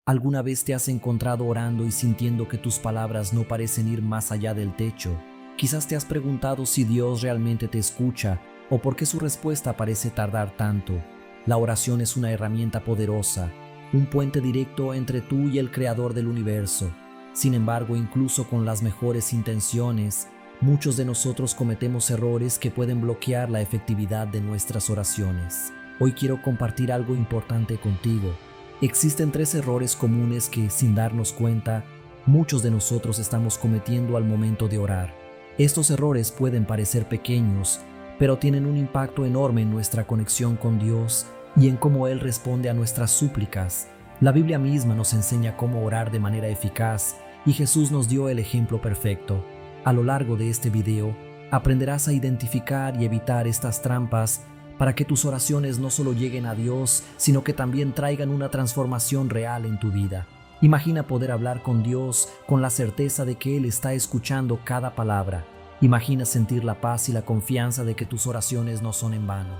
¿Alguna vez te has encontrado orando y sintiendo que tus palabras no parecen ir más allá del techo? Quizás te has preguntado si Dios realmente te escucha o por qué su respuesta parece tardar tanto. La oración es una herramienta poderosa, un puente directo entre tú y el Creador del universo. Sin embargo, incluso con las mejores intenciones, muchos de nosotros cometemos errores que pueden bloquear la efectividad de nuestras oraciones. Hoy quiero compartir algo importante contigo. Existen 3 errores comunes que, sin darnos cuenta, muchos de nosotros estamos cometiendo al momento de orar. Estos errores pueden parecer pequeños, pero tienen un impacto enorme en nuestra conexión con Dios y en cómo Él responde a nuestras súplicas. La Biblia misma nos enseña cómo orar de manera eficaz y Jesús nos dio el ejemplo perfecto. A lo largo de este video, aprenderás a identificar y evitar estas trampas para que tus oraciones no solo lleguen a Dios, sino que también traigan una transformación real en tu vida. Imagina poder hablar con Dios con la certeza de que Él está escuchando cada palabra. Imagina sentir la paz y la confianza de que tus oraciones no son en vano.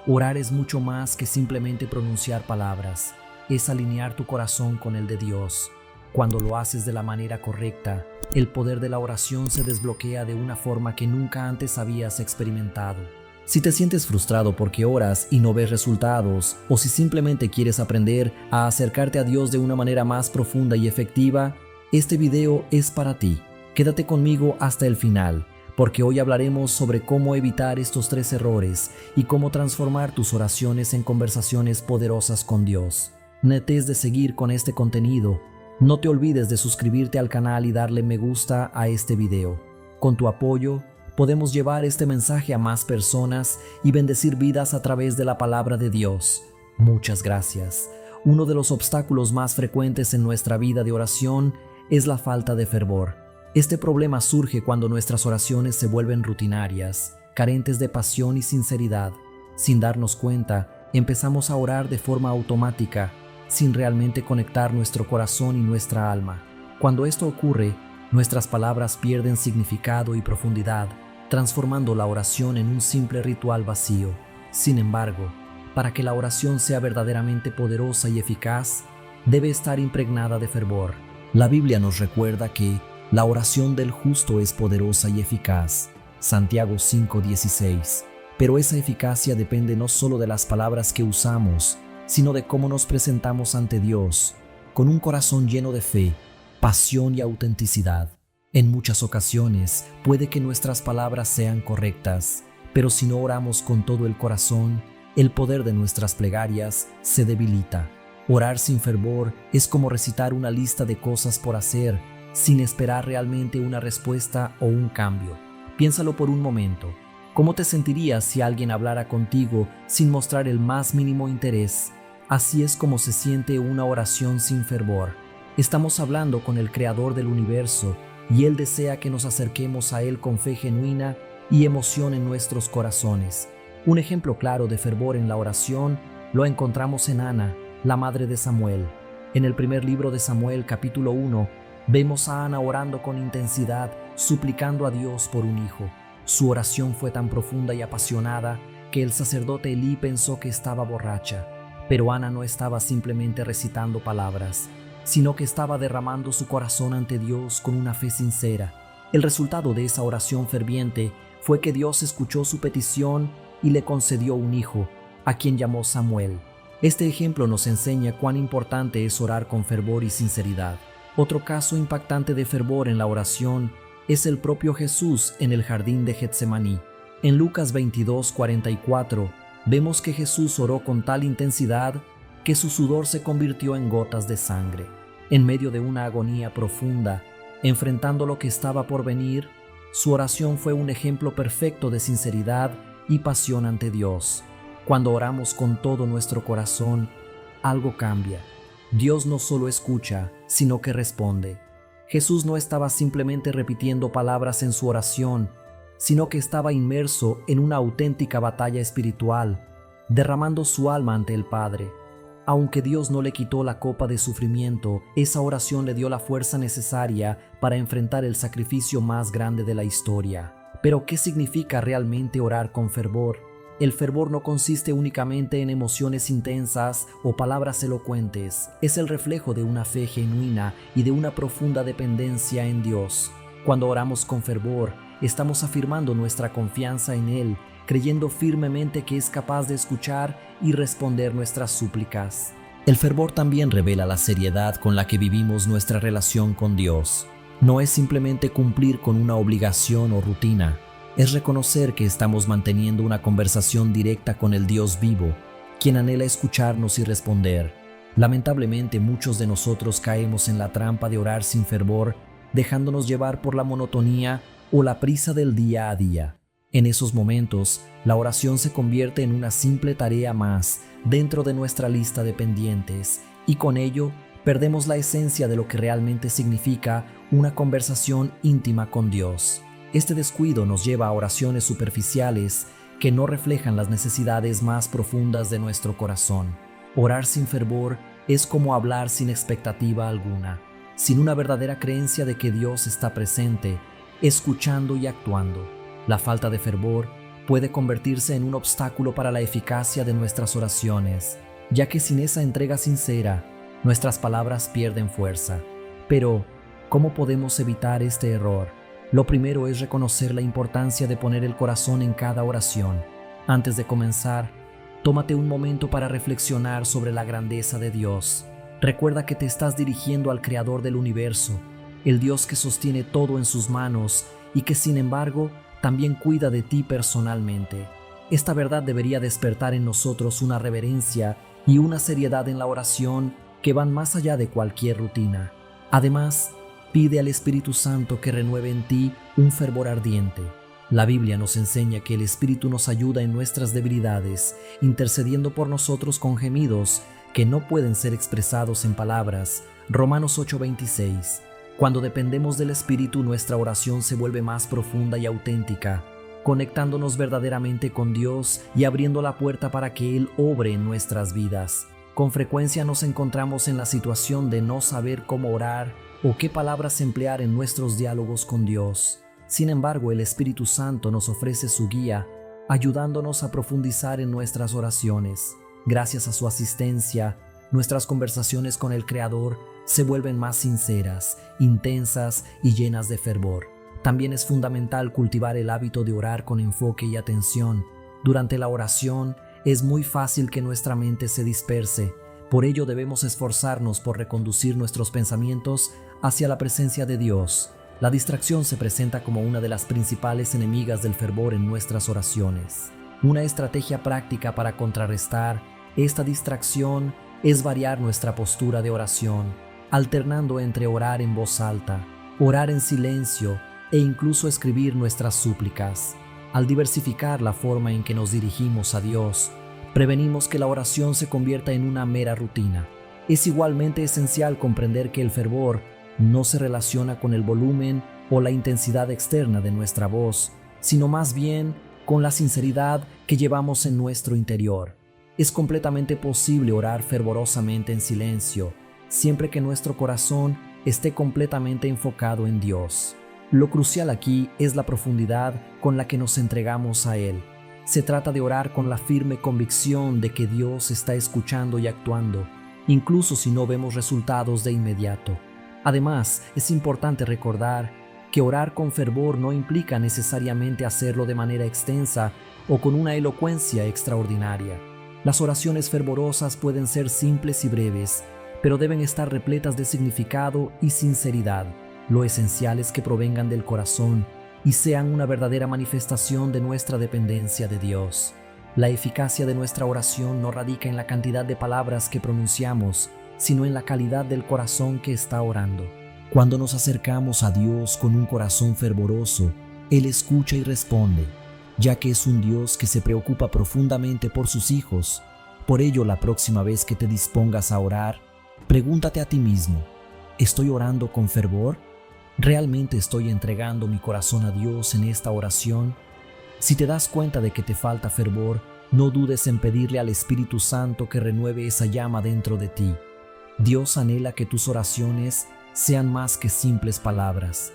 Orar es mucho más que simplemente pronunciar palabras. Es alinear tu corazón con el de Dios. Cuando lo haces de la manera correcta, el poder de la oración se desbloquea de una forma que nunca antes habías experimentado. Si te sientes frustrado porque oras y no ves resultados, o si simplemente quieres aprender a acercarte a Dios de una manera más profunda y efectiva, este video es para ti. Quédate conmigo hasta el final, porque hoy hablaremos sobre cómo evitar estos 3 errores y cómo transformar tus oraciones en conversaciones poderosas con Dios. Antes de seguir con este contenido, no te olvides de suscribirte al canal y darle me gusta a este video. Con tu apoyo, podemos llevar este mensaje a más personas y bendecir vidas a través de la palabra de Dios. Muchas gracias. Uno de los obstáculos más frecuentes en nuestra vida de oración es la falta de fervor. Este problema surge cuando nuestras oraciones se vuelven rutinarias, carentes de pasión y sinceridad. Sin darnos cuenta, empezamos a orar de forma automática, sin realmente conectar nuestro corazón y nuestra alma. Cuando esto ocurre, nuestras palabras pierden significado y profundidad, transformando la oración en un simple ritual vacío. Sin embargo, para que la oración sea verdaderamente poderosa y eficaz, debe estar impregnada de fervor. La Biblia nos recuerda que la oración del justo es poderosa y eficaz. Santiago 5:16. Pero esa eficacia depende no solo de las palabras que usamos, sino de cómo nos presentamos ante Dios, con un corazón lleno de fe, pasión y autenticidad. En muchas ocasiones puede que nuestras palabras sean correctas, pero si no oramos con todo el corazón, el poder de nuestras plegarias se debilita. Orar sin fervor es como recitar una lista de cosas por hacer, sin esperar realmente una respuesta o un cambio. Piénsalo por un momento. ¿Cómo te sentirías si alguien hablara contigo sin mostrar el más mínimo interés? Así es como se siente una oración sin fervor. Estamos hablando con el Creador del universo, y Él desea que nos acerquemos a Él con fe genuina y emoción en nuestros corazones. Un ejemplo claro de fervor en la oración lo encontramos en Ana, la madre de Samuel. En el primer libro de Samuel, capítulo 1, vemos a Ana orando con intensidad, suplicando a Dios por un hijo. Su oración fue tan profunda y apasionada que el sacerdote Elí pensó que estaba borracha. Pero Ana no estaba simplemente recitando palabras, sino que estaba derramando su corazón ante Dios con una fe sincera. El resultado de esa oración ferviente fue que Dios escuchó su petición y le concedió un hijo, a quien llamó Samuel. Este ejemplo nos enseña cuán importante es orar con fervor y sinceridad. Otro caso impactante de fervor en la oración es el propio Jesús en el jardín de Getsemaní. En Lucas 22:44 vemos que Jesús oró con tal intensidad que su sudor se convirtió en gotas de sangre. En medio de una agonía profunda, enfrentando lo que estaba por venir, su oración fue un ejemplo perfecto de sinceridad y pasión ante Dios. Cuando oramos con todo nuestro corazón, algo cambia. Dios no solo escucha, sino que responde. Jesús no estaba simplemente repitiendo palabras en su oración, sino que estaba inmerso en una auténtica batalla espiritual, derramando su alma ante el Padre. Aunque Dios no le quitó la copa de sufrimiento, esa oración le dio la fuerza necesaria para enfrentar el sacrificio más grande de la historia. Pero, ¿qué significa realmente orar con fervor? El fervor no consiste únicamente en emociones intensas o palabras elocuentes, es el reflejo de una fe genuina y de una profunda dependencia en Dios. Cuando oramos con fervor, estamos afirmando nuestra confianza en Él, creyendo firmemente que es capaz de escuchar y responder nuestras súplicas. El fervor también revela la seriedad con la que vivimos nuestra relación con Dios. No es simplemente cumplir con una obligación o rutina, es reconocer que estamos manteniendo una conversación directa con el Dios vivo, quien anhela escucharnos y responder. Lamentablemente, muchos de nosotros caemos en la trampa de orar sin fervor, dejándonos llevar por la monotonía o la prisa del día a día. En esos momentos, la oración se convierte en una simple tarea más dentro de nuestra lista de pendientes, y con ello perdemos la esencia de lo que realmente significa una conversación íntima con Dios. Este descuido nos lleva a oraciones superficiales que no reflejan las necesidades más profundas de nuestro corazón. Orar sin fervor es como hablar sin expectativa alguna, sin una verdadera creencia de que Dios está presente, escuchando y actuando. La falta de fervor puede convertirse en un obstáculo para la eficacia de nuestras oraciones, ya que sin esa entrega sincera, nuestras palabras pierden fuerza. Pero, ¿cómo podemos evitar este error? Lo primero es reconocer la importancia de poner el corazón en cada oración. Antes de comenzar, tómate un momento para reflexionar sobre la grandeza de Dios. Recuerda que te estás dirigiendo al Creador del universo, el Dios que sostiene todo en sus manos y que, sin embargo, también cuida de ti personalmente. Esta verdad debería despertar en nosotros una reverencia y una seriedad en la oración que van más allá de cualquier rutina. Además, pide al Espíritu Santo que renueve en ti un fervor ardiente. La Biblia nos enseña que el Espíritu nos ayuda en nuestras debilidades, intercediendo por nosotros con gemidos que no pueden ser expresados en palabras. Romanos 8:26. Cuando dependemos del Espíritu, nuestra oración se vuelve más profunda y auténtica, conectándonos verdaderamente con Dios y abriendo la puerta para que Él obre en nuestras vidas. Con frecuencia nos encontramos en la situación de no saber cómo orar o qué palabras emplear en nuestros diálogos con Dios. Sin embargo, el Espíritu Santo nos ofrece su guía, ayudándonos a profundizar en nuestras oraciones. Gracias a su asistencia, nuestras conversaciones con el Creador se vuelven más sinceras, intensas y llenas de fervor. También es fundamental cultivar el hábito de orar con enfoque y atención. Durante la oración, es muy fácil que nuestra mente se disperse. Por ello debemos esforzarnos por reconducir nuestros pensamientos hacia la presencia de Dios. La distracción se presenta como una de las principales enemigas del fervor en nuestras oraciones. Una estrategia práctica para contrarrestar esta distracción es variar nuestra postura de oración, alternando entre orar en voz alta, orar en silencio e incluso escribir nuestras súplicas. Al diversificar la forma en que nos dirigimos a Dios, prevenimos que la oración se convierta en una mera rutina. Es igualmente esencial comprender que el fervor no se relaciona con el volumen o la intensidad externa de nuestra voz, sino más bien con la sinceridad que llevamos en nuestro interior. Es completamente posible orar fervorosamente en silencio, siempre que nuestro corazón esté completamente enfocado en Dios. Lo crucial aquí es la profundidad con la que nos entregamos a Él. Se trata de orar con la firme convicción de que Dios está escuchando y actuando, incluso si no vemos resultados de inmediato. Además, es importante recordar que orar con fervor no implica necesariamente hacerlo de manera extensa o con una elocuencia extraordinaria. Las oraciones fervorosas pueden ser simples y breves, pero deben estar repletas de significado y sinceridad. Lo esencial es que provengan del corazón y sean una verdadera manifestación de nuestra dependencia de Dios. La eficacia de nuestra oración no radica en la cantidad de palabras que pronunciamos, sino en la calidad del corazón que está orando. Cuando nos acercamos a Dios con un corazón fervoroso, Él escucha y responde, ya que es un Dios que se preocupa profundamente por sus hijos. Por ello, la próxima vez que te dispongas a orar, pregúntate a ti mismo, ¿estoy orando con fervor? ¿Realmente estoy entregando mi corazón a Dios en esta oración? Si te das cuenta de que te falta fervor, no dudes en pedirle al Espíritu Santo que renueve esa llama dentro de ti. Dios anhela que tus oraciones sean más que simples palabras.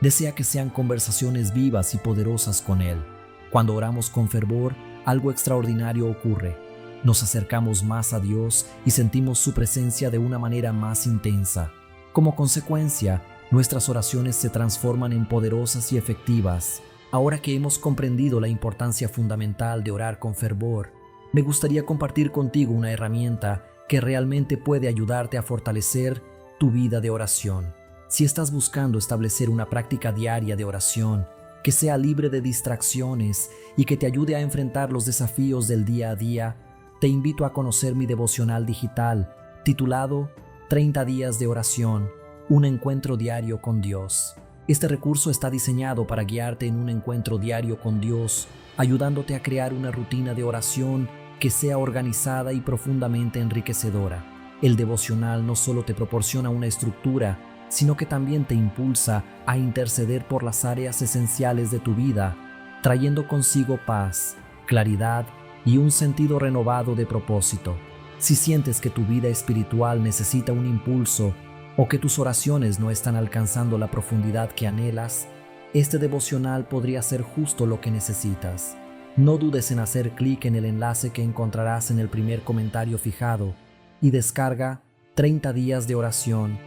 Desea que sean conversaciones vivas y poderosas con Él. Cuando oramos con fervor, algo extraordinario ocurre. Nos acercamos más a Dios y sentimos su presencia de una manera más intensa. Como consecuencia, nuestras oraciones se transforman en poderosas y efectivas. Ahora que hemos comprendido la importancia fundamental de orar con fervor, me gustaría compartir contigo una herramienta que realmente puede ayudarte a fortalecer tu vida de oración. Si estás buscando establecer una práctica diaria de oración que sea libre de distracciones y que te ayude a enfrentar los desafíos del día a día, te invito a conocer mi devocional digital titulado 30 días de oración, un encuentro diario con Dios. Este recurso está diseñado para guiarte en un encuentro diario con Dios, ayudándote a crear una rutina de oración que sea organizada y profundamente enriquecedora. El devocional no solo te proporciona una estructura, sino que también te impulsa a interceder por las áreas esenciales de tu vida, trayendo consigo paz, claridad y un sentido renovado de propósito. Si sientes que tu vida espiritual necesita un impulso o que tus oraciones no están alcanzando la profundidad que anhelas, este devocional podría ser justo lo que necesitas. No dudes en hacer clic en el enlace que encontrarás en el primer comentario fijado y descarga 30 días de oración,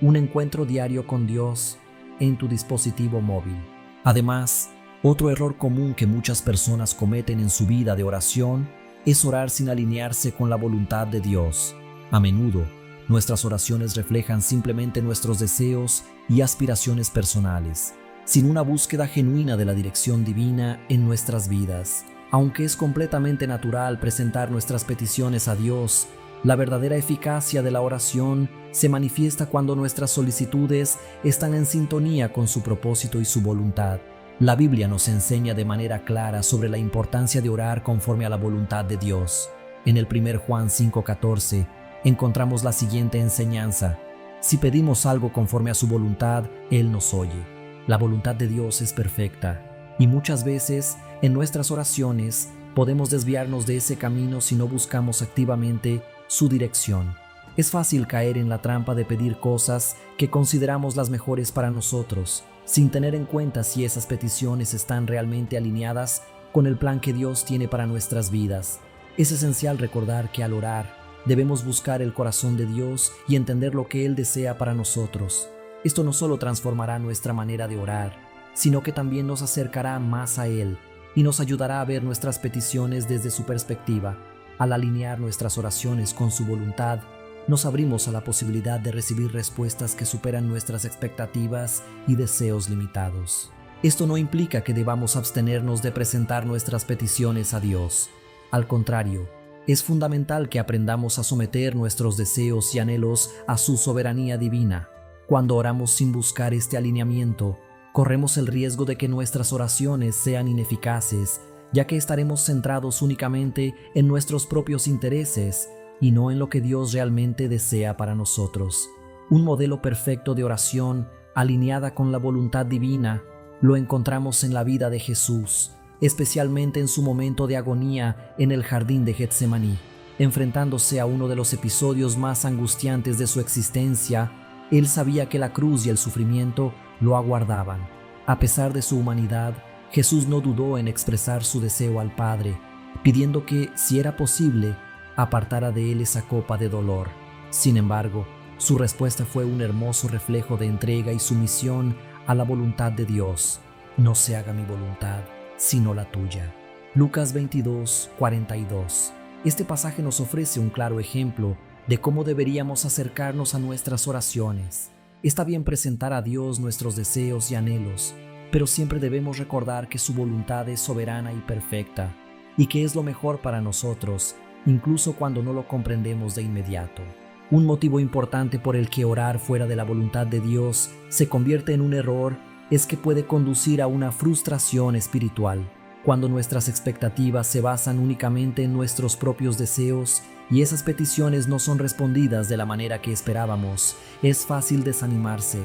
un encuentro diario con Dios en tu dispositivo móvil. Además, otro error común que muchas personas cometen en su vida de oración es orar sin alinearse con la voluntad de Dios. A menudo, nuestras oraciones reflejan simplemente nuestros deseos y aspiraciones personales, sin una búsqueda genuina de la dirección divina en nuestras vidas. Aunque es completamente natural presentar nuestras peticiones a Dios, la verdadera eficacia de la oración se manifiesta cuando nuestras solicitudes están en sintonía con su propósito y su voluntad. La Biblia nos enseña de manera clara sobre la importancia de orar conforme a la voluntad de Dios. En el 1 Juan 5:14 encontramos la siguiente enseñanza: si pedimos algo conforme a su voluntad, Él nos oye. La voluntad de Dios es perfecta, y muchas veces en nuestras oraciones podemos desviarnos de ese camino si no buscamos activamente su dirección. Es fácil caer en la trampa de pedir cosas que consideramos las mejores para nosotros, sin tener en cuenta si esas peticiones están realmente alineadas con el plan que Dios tiene para nuestras vidas. Es esencial recordar que al orar debemos buscar el corazón de Dios y entender lo que Él desea para nosotros. Esto no solo transformará nuestra manera de orar, sino que también nos acercará más a Él y nos ayudará a ver nuestras peticiones desde su perspectiva. Al alinear nuestras oraciones con su voluntad, nos abrimos a la posibilidad de recibir respuestas que superan nuestras expectativas y deseos limitados. Esto no implica que debamos abstenernos de presentar nuestras peticiones a Dios. Al contrario, es fundamental que aprendamos a someter nuestros deseos y anhelos a su soberanía divina. Cuando oramos sin buscar este alineamiento, corremos el riesgo de que nuestras oraciones sean ineficaces, ya que estaremos centrados únicamente en nuestros propios intereses y no en lo que Dios realmente desea para nosotros. Un modelo perfecto de oración alineada con la voluntad divina lo encontramos en la vida de Jesús, especialmente en su momento de agonía en el jardín de Getsemaní. Enfrentándose a uno de los episodios más angustiantes de su existencia, Él sabía que la cruz y el sufrimiento lo aguardaban. A pesar de su humanidad, Jesús no dudó en expresar su deseo al Padre, pidiendo que, si era posible, apartara de él esa copa de dolor. Sin embargo, su respuesta fue un hermoso reflejo de entrega y sumisión a la voluntad de Dios. No se haga mi voluntad, sino la tuya. Lucas 22:42. Este pasaje nos ofrece un claro ejemplo de cómo deberíamos acercarnos a nuestras oraciones. Está bien presentar a Dios nuestros deseos y anhelos, pero siempre debemos recordar que su voluntad es soberana y perfecta, y que es lo mejor para nosotros, incluso cuando no lo comprendemos de inmediato. Un motivo importante por el que orar fuera de la voluntad de Dios se convierte en un error es que puede conducir a una frustración espiritual. Cuando nuestras expectativas se basan únicamente en nuestros propios deseos y esas peticiones no son respondidas de la manera que esperábamos, es fácil desanimarse.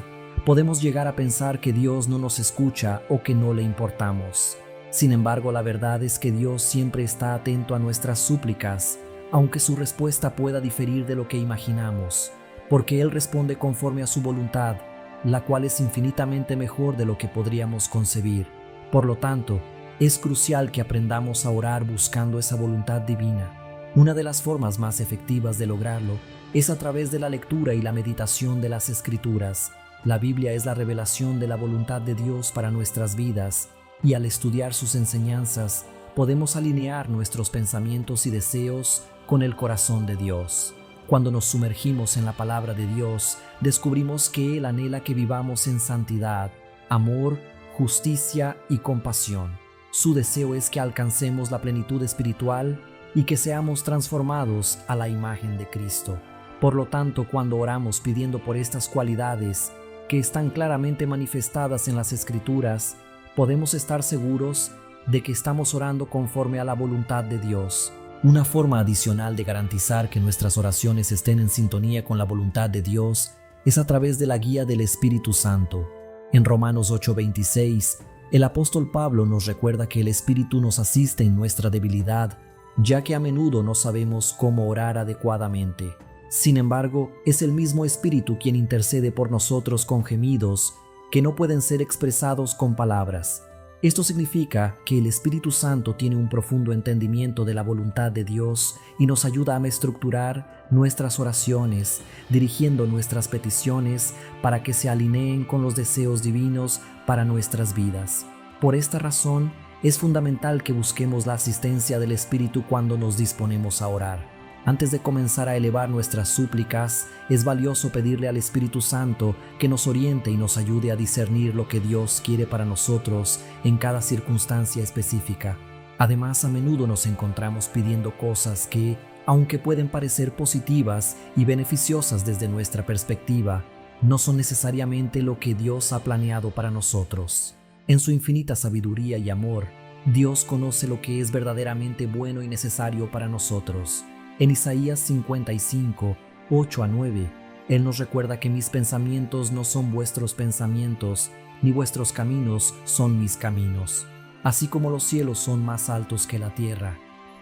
Podemos llegar a pensar que Dios no nos escucha o que no le importamos. Sin embargo, la verdad es que Dios siempre está atento a nuestras súplicas, aunque su respuesta pueda diferir de lo que imaginamos, porque Él responde conforme a su voluntad, la cual es infinitamente mejor de lo que podríamos concebir. Por lo tanto, Es crucial que aprendamos a orar buscando esa voluntad divina. Una de las formas más efectivas de lograrlo es a través de la lectura y la meditación de las Escrituras. La Biblia es la revelación de la voluntad de Dios para nuestras vidas, y al estudiar sus enseñanzas, podemos alinear nuestros pensamientos y deseos con el corazón de Dios. Cuando nos sumergimos en la palabra de Dios, descubrimos que Él anhela que vivamos en santidad, amor, justicia y compasión. Su deseo es que alcancemos la plenitud espiritual y que seamos transformados a la imagen de Cristo. Por lo tanto, cuando oramos pidiendo por estas cualidades que están claramente manifestadas en las Escrituras, podemos estar seguros de que estamos orando conforme a la voluntad de Dios. Una forma adicional de garantizar que nuestras oraciones estén en sintonía con la voluntad de Dios es a través de la guía del Espíritu Santo. En Romanos 8:26, el apóstol Pablo nos recuerda que el Espíritu nos asiste en nuestra debilidad, ya que a menudo no sabemos cómo orar adecuadamente. Sin embargo, es el mismo Espíritu quien intercede por nosotros con gemidos que no pueden ser expresados con palabras. Esto significa que el Espíritu Santo tiene un profundo entendimiento de la voluntad de Dios y nos ayuda a estructurar nuestras oraciones, dirigiendo nuestras peticiones para que se alineen con los deseos divinos para nuestras vidas. Por esta razón, es fundamental que busquemos la asistencia del Espíritu cuando nos disponemos a orar. Antes de comenzar a elevar nuestras súplicas, es valioso pedirle al Espíritu Santo que nos oriente y nos ayude a discernir lo que Dios quiere para nosotros en cada circunstancia específica. Además, a menudo nos encontramos pidiendo cosas que, aunque pueden parecer positivas y beneficiosas desde nuestra perspectiva, no son necesariamente lo que Dios ha planeado para nosotros. En su infinita sabiduría y amor, Dios conoce lo que es verdaderamente bueno y necesario para nosotros. En Isaías 55, 8-9, Él nos recuerda que mis pensamientos no son vuestros pensamientos, ni vuestros caminos son mis caminos. Así como los cielos son más altos que la tierra,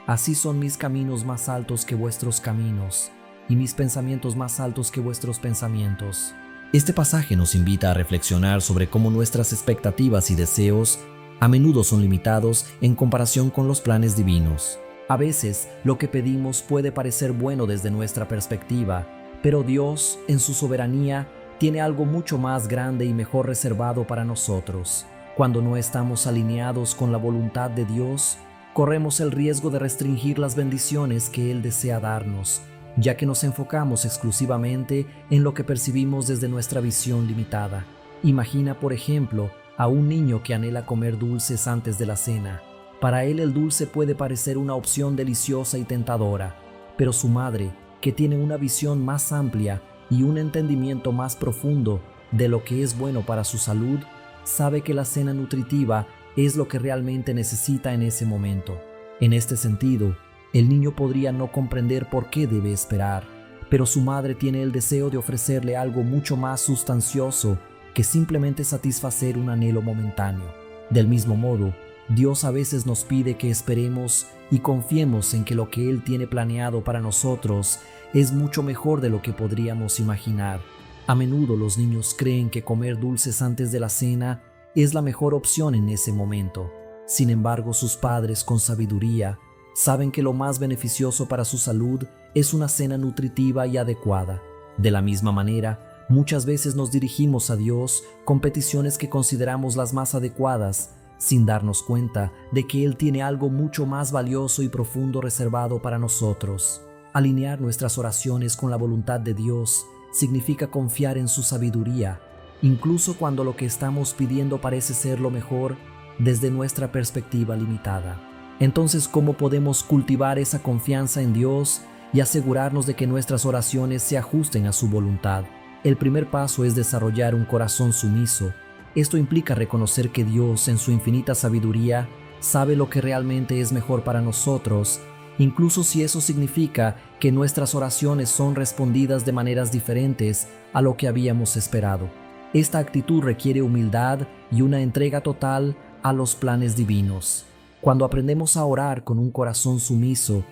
así son mis caminos más altos que vuestros caminos, y mis pensamientos más altos que vuestros pensamientos. Este pasaje nos invita a reflexionar sobre cómo nuestras expectativas y deseos a menudo son limitados en comparación con los planes divinos. A veces, lo que pedimos puede parecer bueno desde nuestra perspectiva, pero Dios, en su soberanía, tiene algo mucho más grande y mejor reservado para nosotros. Cuando no estamos alineados con la voluntad de Dios, corremos el riesgo de restringir las bendiciones que Él desea darnos, ya que nos enfocamos exclusivamente en lo que percibimos desde nuestra visión limitada. Imagina, por ejemplo, a un niño que anhela comer dulces antes de la cena. Para él el dulce puede parecer una opción deliciosa y tentadora, pero su madre, que tiene una visión más amplia y un entendimiento más profundo de lo que es bueno para su salud, sabe que la cena nutritiva es lo que realmente necesita en ese momento. En este sentido, el niño podría no comprender por qué debe esperar, pero su madre tiene el deseo de ofrecerle algo mucho más sustancioso que simplemente satisfacer un anhelo momentáneo. Del mismo modo, Dios a veces nos pide que esperemos y confiemos en que lo que Él tiene planeado para nosotros es mucho mejor de lo que podríamos imaginar. A menudo los niños creen que comer dulces antes de la cena es la mejor opción en ese momento. Sin embargo, sus padres, con sabiduría, saben que lo más beneficioso para su salud es una cena nutritiva y adecuada. De la misma manera, muchas veces nos dirigimos a Dios con peticiones que consideramos las más adecuadas, sin darnos cuenta de que Él tiene algo mucho más valioso y profundo reservado para nosotros. Alinear nuestras oraciones con la voluntad de Dios significa confiar en su sabiduría, incluso cuando lo que estamos pidiendo parece ser lo mejor desde nuestra perspectiva limitada. Entonces, ¿cómo podemos cultivar esa confianza en Dios y asegurarnos de que nuestras oraciones se ajusten a su voluntad? El primer paso es desarrollar un corazón sumiso. Esto implica reconocer que Dios, en su infinita sabiduría, sabe lo que realmente es mejor para nosotros, incluso si eso significa que nuestras oraciones son respondidas de maneras diferentes a lo que habíamos esperado. Esta actitud requiere humildad y una entrega total a los planes divinos. Cuando aprendemos a orar con un corazón sumiso,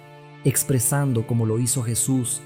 expresando como lo hizo Jesús,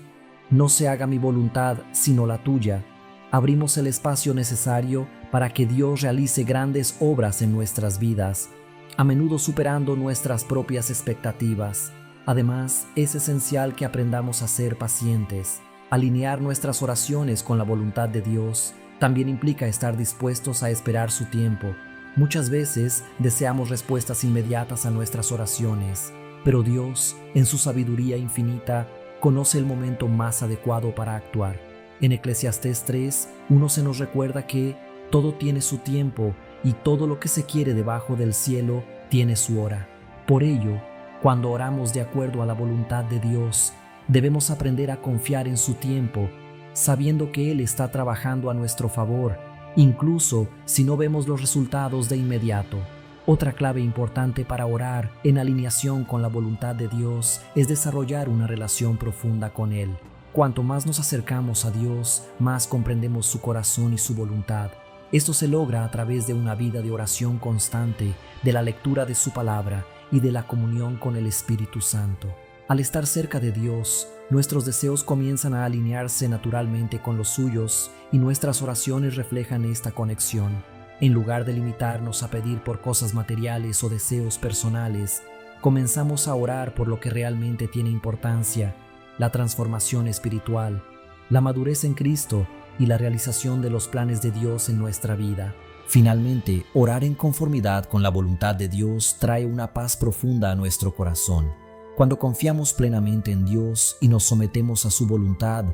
no se haga mi voluntad sino la tuya, abrimos el espacio necesario para que Dios realice grandes obras en nuestras vidas. a menudo superando nuestras propias expectativas. Además, es esencial que aprendamos a ser pacientes. Alinear nuestras oraciones con la voluntad de Dios también implica estar dispuestos a esperar su tiempo. Muchas veces deseamos respuestas inmediatas a nuestras oraciones, pero Dios, en su sabiduría infinita, conoce el momento más adecuado para actuar. En Eclesiastés 3:1 se nos recuerda que todo tiene su tiempo y todo lo que se quiere debajo del cielo tiene su hora. Por ello, cuando oramos de acuerdo a la voluntad de Dios, debemos aprender a confiar en su tiempo, sabiendo que Él está trabajando a nuestro favor, incluso si no vemos los resultados de inmediato. Otra clave importante para orar en alineación con la voluntad de Dios es desarrollar una relación profunda con Él. Cuanto más nos acercamos a Dios, más comprendemos su corazón y su voluntad. Esto se logra a través de una vida de oración constante, de la lectura de su palabra y de la comunión con el Espíritu Santo. Al estar cerca de Dios, nuestros deseos comienzan a alinearse naturalmente con los suyos y nuestras oraciones reflejan esta conexión. En lugar de limitarnos a pedir por cosas materiales o deseos personales, comenzamos a orar por lo que realmente tiene importancia: la transformación espiritual, la madurez en Cristo y la realización de los planes de Dios en nuestra vida. Finalmente, orar en conformidad con la voluntad de Dios trae una paz profunda a nuestro corazón. Cuando confiamos plenamente en Dios y nos sometemos a su voluntad,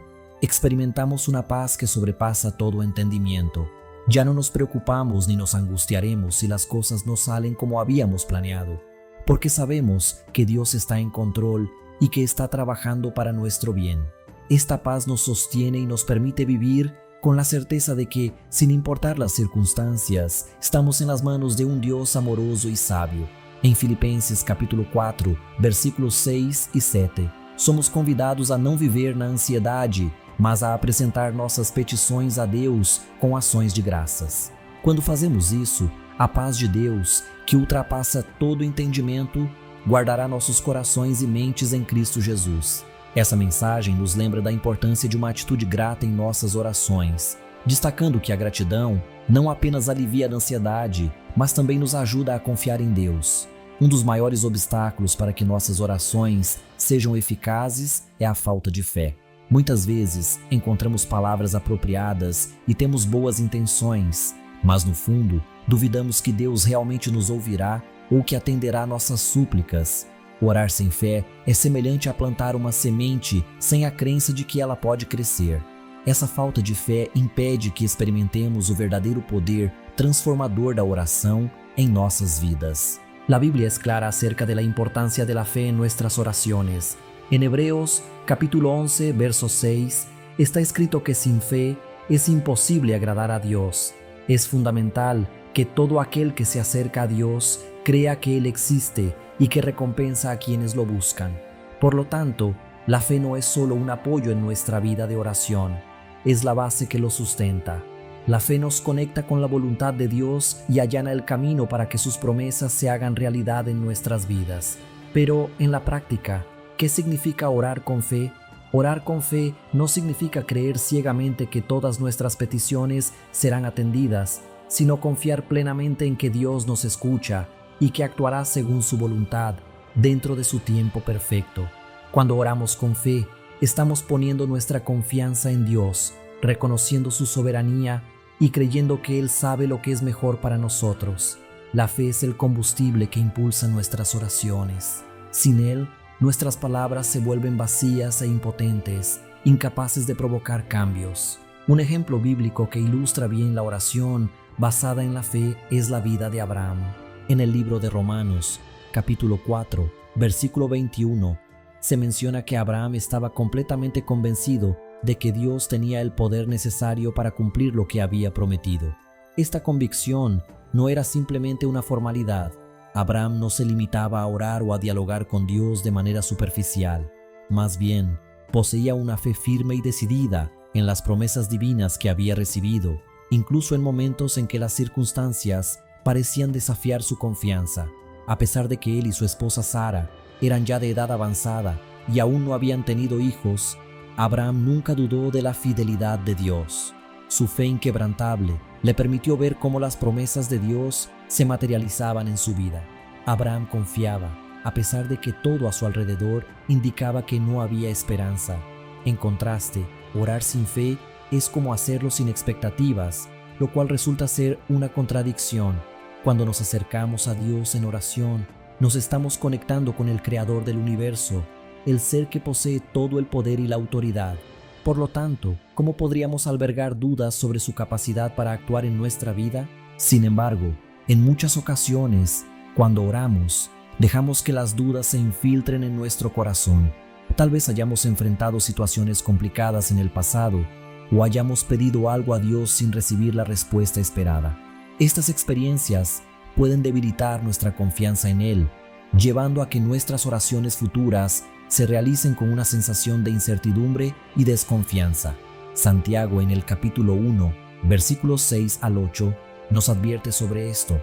experimentamos una paz que sobrepasa todo entendimiento. Ya no nos preocupamos ni nos angustiaremos si las cosas no salen como habíamos planeado, porque sabemos que Dios está en control y que está trabajando para nuestro bien. Esta paz nos sostiene y nos permite vivir con la certeza de que, sin importar las circunstancias, estamos en las manos de un Dios amoroso y sabio. En Filipenses capítulo 4, versículos 6 e 7, somos convidados a não viver na ansiedade, mas a apresentar nossas petições a Deus com ações de graças. Quando fazemos isso, a paz de Deus, que ultrapassa todo entendimento, guardará nossos corações e mentes em Cristo Jesus. Essa mensagem nos lembra da importância de uma atitude grata em nossas orações, destacando que a gratidão não apenas alivia a ansiedade, mas também nos ajuda a confiar em Deus. Um dos maiores obstáculos para que nossas orações sejam eficazes é a falta de fé. Muitas vezes encontramos palavras apropriadas e temos boas intenções, mas no fundo duvidamos que Deus realmente nos ouvirá ou que atenderá nossas súplicas. Orar sem fé é semelhante a plantar uma semente sem a crença de que ela pode crescer. Essa falta de fé impede que experimentemos o verdadeiro poder transformador da oração em nossas vidas. La Biblia es clara acerca de la importancia de la fe en nuestras oraciones. En Hebreos capítulo 11, verso 6, está escrito que sin fe es imposible agradar a Dios. Es fundamental que todo aquel que se acerca a Dios crea que Él existe y que recompensa a quienes lo buscan. Por lo tanto, la fe no es solo un apoyo en nuestra vida de oración, es la base que lo sustenta. La fe nos conecta con la voluntad de Dios y allana el camino para que sus promesas se hagan realidad en nuestras vidas. Pero en la práctica, ¿qué significa orar con fe? Orar con fe no significa creer ciegamente que todas nuestras peticiones serán atendidas, sino confiar plenamente en que Dios nos escucha y que actuará según su voluntad, dentro de su tiempo perfecto. Cuando oramos con fe, estamos poniendo nuestra confianza en Dios, reconociendo su soberanía y creyendo que Él sabe lo que es mejor para nosotros. La fe es el combustible que impulsa nuestras oraciones. Sin Él, nuestras palabras se vuelven vacías e impotentes, incapaces de provocar cambios. Un ejemplo bíblico que ilustra bien la oración basada en la fe es la vida de Abraham. En el libro de Romanos, capítulo 4, versículo 21, se menciona que Abraham estaba completamente convencido de que Dios tenía el poder necesario para cumplir lo que había prometido. Esta convicción no era simplemente una formalidad. Abraham no se limitaba a orar o a dialogar con Dios de manera superficial. Más bien, poseía una fe firme y decidida en las promesas divinas que había recibido, incluso en momentos en que las circunstancias parecían desafiar su confianza. A pesar de que él y su esposa Sara eran ya de edad avanzada y aún no habían tenido hijos, Abraham nunca dudó de la fidelidad de Dios. Su fe inquebrantable le permitió ver cómo las promesas de Dios se materializaban en su vida. Abraham confiaba, a pesar de que todo a su alrededor indicaba que no había esperanza. En contraste, orar sin fe es como hacerlo sin expectativas, lo cual resulta ser una contradicción. Cuando nos acercamos a Dios en oración, nos estamos conectando con el Creador del universo, el ser que posee todo el poder y la autoridad. Por lo tanto, ¿cómo podríamos albergar dudas sobre su capacidad para actuar en nuestra vida? Sin embargo, en muchas ocasiones, cuando oramos, dejamos que las dudas se infiltren en nuestro corazón. Tal vez hayamos enfrentado situaciones complicadas en el pasado o hayamos pedido algo a Dios sin recibir la respuesta esperada. Estas experiencias pueden debilitar nuestra confianza en Él, llevando a que nuestras oraciones futuras se realicen con una sensación de incertidumbre y desconfianza. Santiago en el capítulo 1, versículos 6 al 8, nos advierte sobre esto.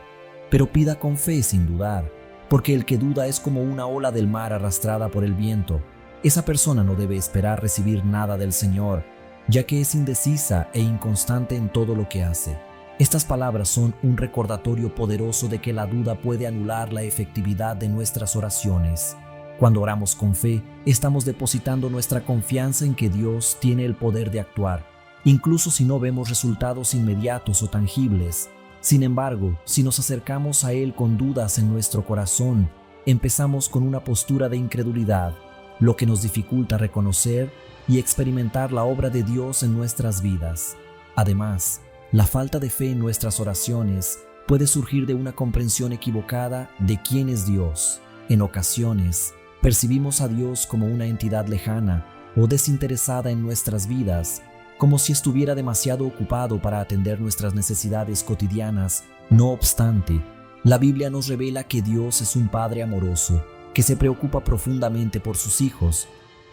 Pero pida con fe sin dudar, porque el que duda es como una ola del mar arrastrada por el viento. Esa persona no debe esperar recibir nada del Señor, ya que es indecisa e inconstante en todo lo que hace. Estas palabras son un recordatorio poderoso de que la duda puede anular la efectividad de nuestras oraciones. Cuando oramos con fe, estamos depositando nuestra confianza en que Dios tiene el poder de actuar, incluso si no vemos resultados inmediatos o tangibles. Sin embargo, si nos acercamos a Él con dudas en nuestro corazón, empezamos con una postura de incredulidad, lo que nos dificulta reconocer y experimentar la obra de Dios en nuestras vidas. Además, la falta de fe en nuestras oraciones puede surgir de una comprensión equivocada de quién es Dios. En ocasiones, percibimos a Dios como una entidad lejana o desinteresada en nuestras vidas, como si estuviera demasiado ocupado para atender nuestras necesidades cotidianas. No obstante, la Biblia nos revela que Dios es un Padre amoroso, que se preocupa profundamente por sus hijos.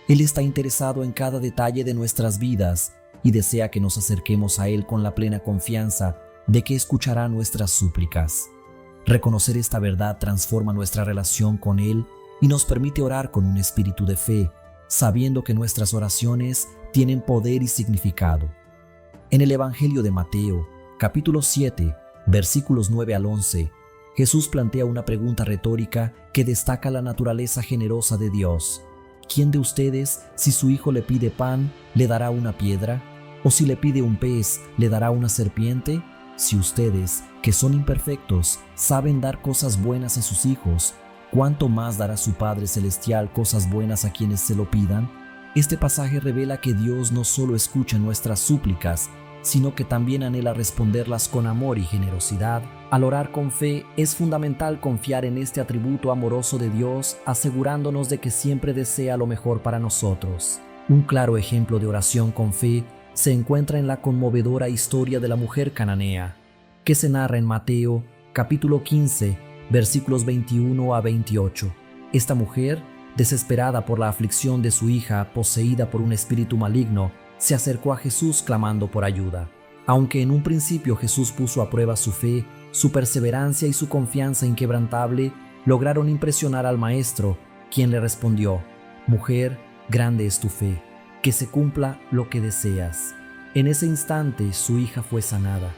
Él está interesado en cada detalle de nuestras vidas y desea que nos acerquemos a Él con la plena confianza de que escuchará nuestras súplicas. Reconocer esta verdad transforma nuestra relación con Él y nos permite orar con un espíritu de fe, sabiendo que nuestras oraciones tienen poder y significado. En el Evangelio de Mateo, capítulo 7, versículos 9 al 11, Jesús plantea una pregunta retórica que destaca la naturaleza generosa de Dios. ¿Quién de ustedes, si su hijo le pide pan, le dará una piedra? ¿O si le pide un pez, le dará una serpiente? Si ustedes, que son imperfectos, saben dar cosas buenas a sus hijos, ¿cuánto más dará su Padre Celestial cosas buenas a quienes se lo pidan? Este pasaje revela que Dios no solo escucha nuestras súplicas, sino que también anhela responderlas con amor y generosidad. Al orar con fe, es fundamental confiar en este atributo amoroso de Dios, asegurándonos de que siempre desea lo mejor para nosotros. Un claro ejemplo de oración con fe se encuentra en la conmovedora historia de la mujer cananea, que se narra en Mateo, capítulo 15, versículos 21 a 28. Esta mujer, desesperada por la aflicción de su hija poseída por un espíritu maligno, se acercó a Jesús clamando por ayuda. Aunque en un principio Jesús puso a prueba su fe, su perseverancia y su confianza inquebrantable lograron impresionar al Maestro, quien le respondió: «Mujer, grande es tu fe, que se cumpla lo que deseas». En ese instante su hija fue sanada.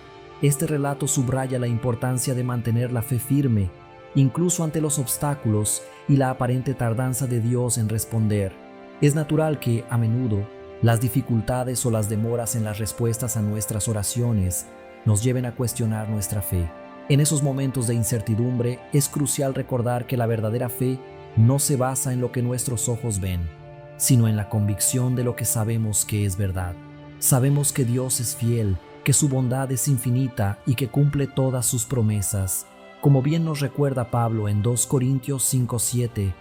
Este relato subraya la importancia de mantener la fe firme, incluso ante los obstáculos y la aparente tardanza de Dios en responder. Es natural que, a menudo, las dificultades o las demoras en las respuestas a nuestras oraciones nos lleven a cuestionar nuestra fe. En esos momentos de incertidumbre es crucial recordar que la verdadera fe no se basa en lo que nuestros ojos ven, sino en la convicción de lo que sabemos que es verdad. Sabemos que Dios es fiel, que su bondad es infinita y que cumple todas sus promesas. Como bien nos recuerda Pablo en 2 Corintios 5:7,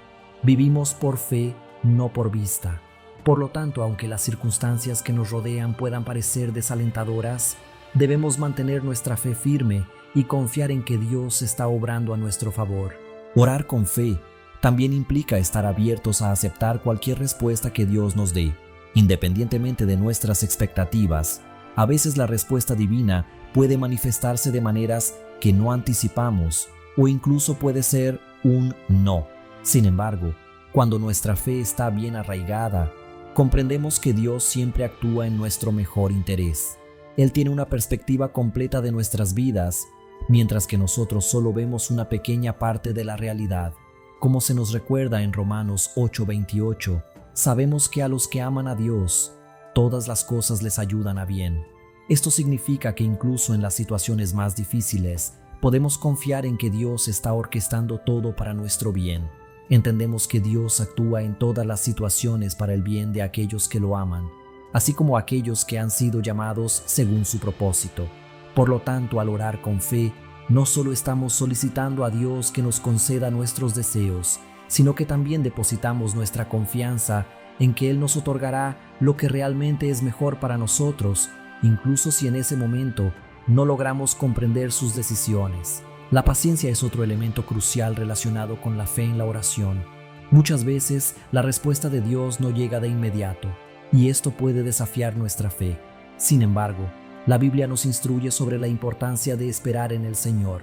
vivimos por fe, no por vista. Por lo tanto, aunque las circunstancias que nos rodean puedan parecer desalentadoras, debemos mantener nuestra fe firme y confiar en que Dios está obrando a nuestro favor. Orar con fe también implica estar abiertos a aceptar cualquier respuesta que Dios nos dé, independientemente de nuestras expectativas. A veces la respuesta divina puede manifestarse de maneras que no anticipamos o incluso puede ser un no. Sin embargo, cuando nuestra fe está bien arraigada, comprendemos que Dios siempre actúa en nuestro mejor interés. Él tiene una perspectiva completa de nuestras vidas mientras que nosotros solo vemos una pequeña parte de la realidad. Como se nos recuerda en Romanos 8:28, sabemos que a los que aman a Dios, todas las cosas les ayudan a bien. Esto significa que incluso en las situaciones más difíciles, podemos confiar en que Dios está orquestando todo para nuestro bien. Entendemos que Dios actúa en todas las situaciones para el bien de aquellos que lo aman, así como aquellos que han sido llamados según su propósito. Por lo tanto, al orar con fe, no solo estamos solicitando a Dios que nos conceda nuestros deseos, sino que también depositamos nuestra confianza en que Él nos otorgará lo que realmente es mejor para nosotros, incluso si en ese momento no logramos comprender sus decisiones. La paciencia es otro elemento crucial relacionado con la fe en la oración. Muchas veces la respuesta de Dios no llega de inmediato, y esto puede desafiar nuestra fe. Sin embargo, la Biblia nos instruye sobre la importancia de esperar en el Señor.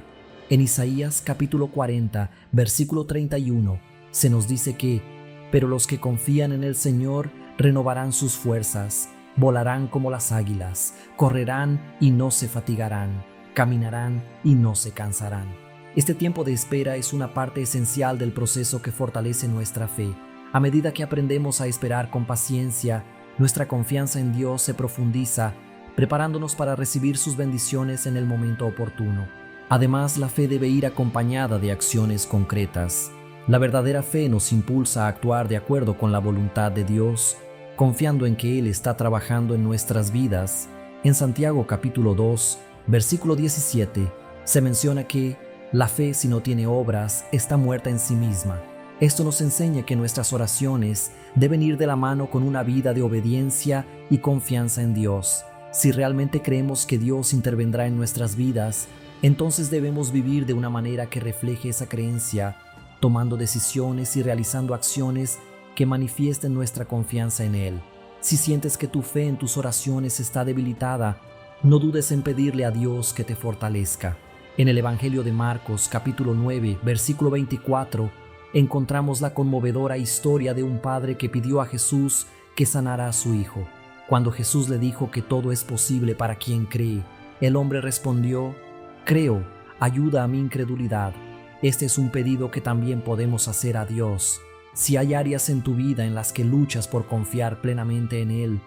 En Isaías capítulo 40, versículo 31, se nos dice que «Pero los que confían en el Señor renovarán sus fuerzas, volarán como las águilas, correrán y no se fatigarán, caminarán y no se cansarán». Este tiempo de espera es una parte esencial del proceso que fortalece nuestra fe. A medida que aprendemos a esperar con paciencia, nuestra confianza en Dios se profundiza, preparándonos para recibir sus bendiciones en el momento oportuno. Además, la fe debe ir acompañada de acciones concretas. La verdadera fe nos impulsa a actuar de acuerdo con la voluntad de Dios, confiando en que Él está trabajando en nuestras vidas. En Santiago capítulo 2, versículo 17, se menciona que la fe, si no tiene obras, está muerta en sí misma. Esto nos enseña que nuestras oraciones deben ir de la mano con una vida de obediencia y confianza en Dios. Si realmente creemos que Dios intervendrá en nuestras vidas, entonces debemos vivir de una manera que refleje esa creencia, tomando decisiones y realizando acciones que manifiesten nuestra confianza en Él. Si sientes que tu fe en tus oraciones está debilitada, no dudes en pedirle a Dios que te fortalezca. En el Evangelio de Marcos, capítulo 9, versículo 24, encontramos la conmovedora historia de un padre que pidió a Jesús que sanara a su hijo. Cuando Jesús le dijo que todo es posible para quien cree, el hombre respondió: «Creo, ayuda a mi incredulidad». Este es un pedido que también podemos hacer a Dios. Si hay áreas en tu vida en las que luchas por confiar plenamente en Él,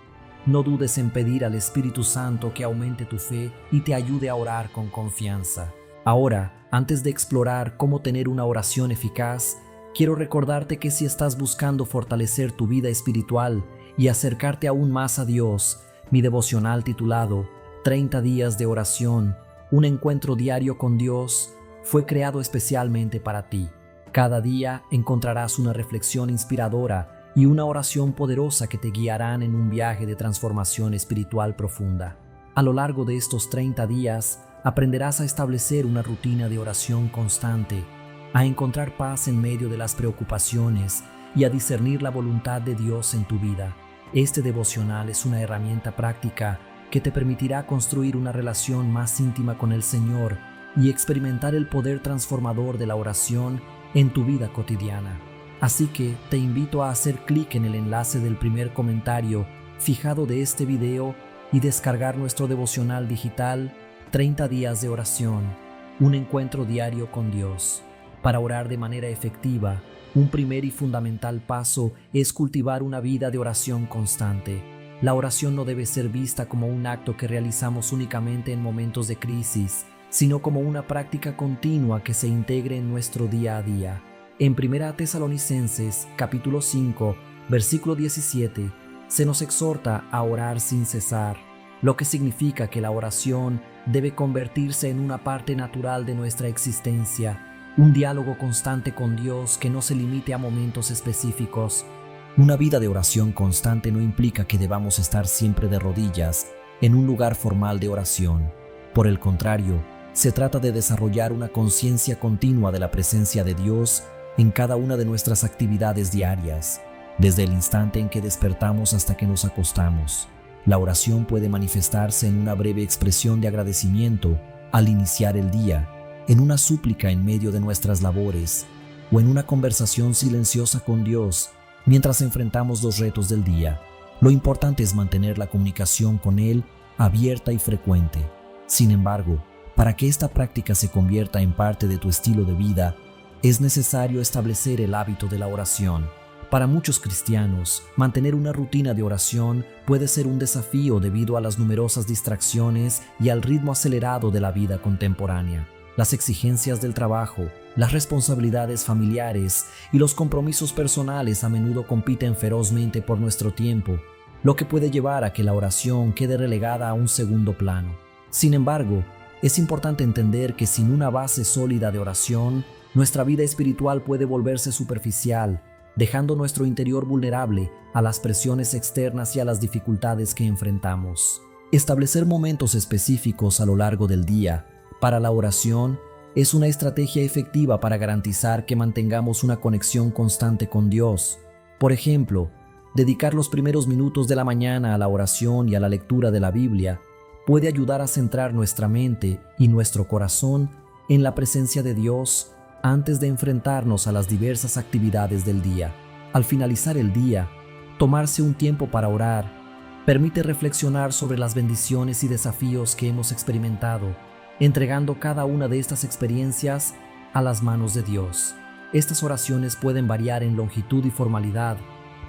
no dudes en pedir al Espíritu Santo que aumente tu fe y te ayude a orar con confianza. Ahora, antes de explorar cómo tener una oración eficaz, quiero recordarte que si estás buscando fortalecer tu vida espiritual y acercarte aún más a Dios, mi devocional titulado 30 días de oración, un encuentro diario con Dios, fue creado especialmente para ti. Cada día encontrarás una reflexión inspiradora y una oración poderosa que te guiarán en un viaje de transformación espiritual profunda. A lo largo de estos 30 días, aprenderás a establecer una rutina de oración constante, a encontrar paz en medio de las preocupaciones y a discernir la voluntad de Dios en tu vida. Este devocional es una herramienta práctica que te permitirá construir una relación más íntima con el Señor y experimentar el poder transformador de la oración en tu vida cotidiana. Así que te invito a hacer clic en el enlace del primer comentario fijado de este video y descargar nuestro devocional digital 30 días de oración, un encuentro diario con Dios. Para orar de manera efectiva, un primer y fundamental paso es cultivar una vida de oración constante. La oración no debe ser vista como un acto que realizamos únicamente en momentos de crisis, sino como una práctica continua que se integre en nuestro día a día. En 1 Tesalonicenses, capítulo 5, versículo 17, se nos exhorta a orar sin cesar, lo que significa que la oración debe convertirse en una parte natural de nuestra existencia, un diálogo constante con Dios que no se limite a momentos específicos. Una vida de oración constante no implica que debamos estar siempre de rodillas en un lugar formal de oración. Por el contrario, se trata de desarrollar una conciencia continua de la presencia de Dios en cada una de nuestras actividades diarias, desde el instante en que despertamos hasta que nos acostamos. La oración puede manifestarse en una breve expresión de agradecimiento al iniciar el día, en una súplica en medio de nuestras labores, o en una conversación silenciosa con Dios mientras enfrentamos los retos del día. Lo importante es mantener la comunicación con Él abierta y frecuente. Sin embargo, Para que esta práctica se convierta en parte de tu estilo de vida, es necesario establecer el hábito de la oración. Para muchos cristianos, mantener una rutina de oración puede ser un desafío debido a las numerosas distracciones y al ritmo acelerado de la vida contemporánea. Las exigencias del trabajo, las responsabilidades familiares y los compromisos personales a menudo compiten ferozmente por nuestro tiempo, lo que puede llevar a que la oración quede relegada a un segundo plano. Sin embargo, es importante entender que sin una base sólida de oración, nuestra vida espiritual puede volverse superficial, dejando nuestro interior vulnerable a las presiones externas y a las dificultades que enfrentamos. Establecer momentos específicos a lo largo del día para la oración es una estrategia efectiva para garantizar que mantengamos una conexión constante con Dios. Por ejemplo, dedicar los primeros minutos de la mañana a la oración y a la lectura de la Biblia puede ayudar a centrar nuestra mente y nuestro corazón en la presencia de Dios antes de enfrentarnos a las diversas actividades del día. Al finalizar el día, tomarse un tiempo para orar permite reflexionar sobre las bendiciones y desafíos que hemos experimentado, entregando cada una de estas experiencias a las manos de Dios. Estas oraciones pueden variar en longitud y formalidad,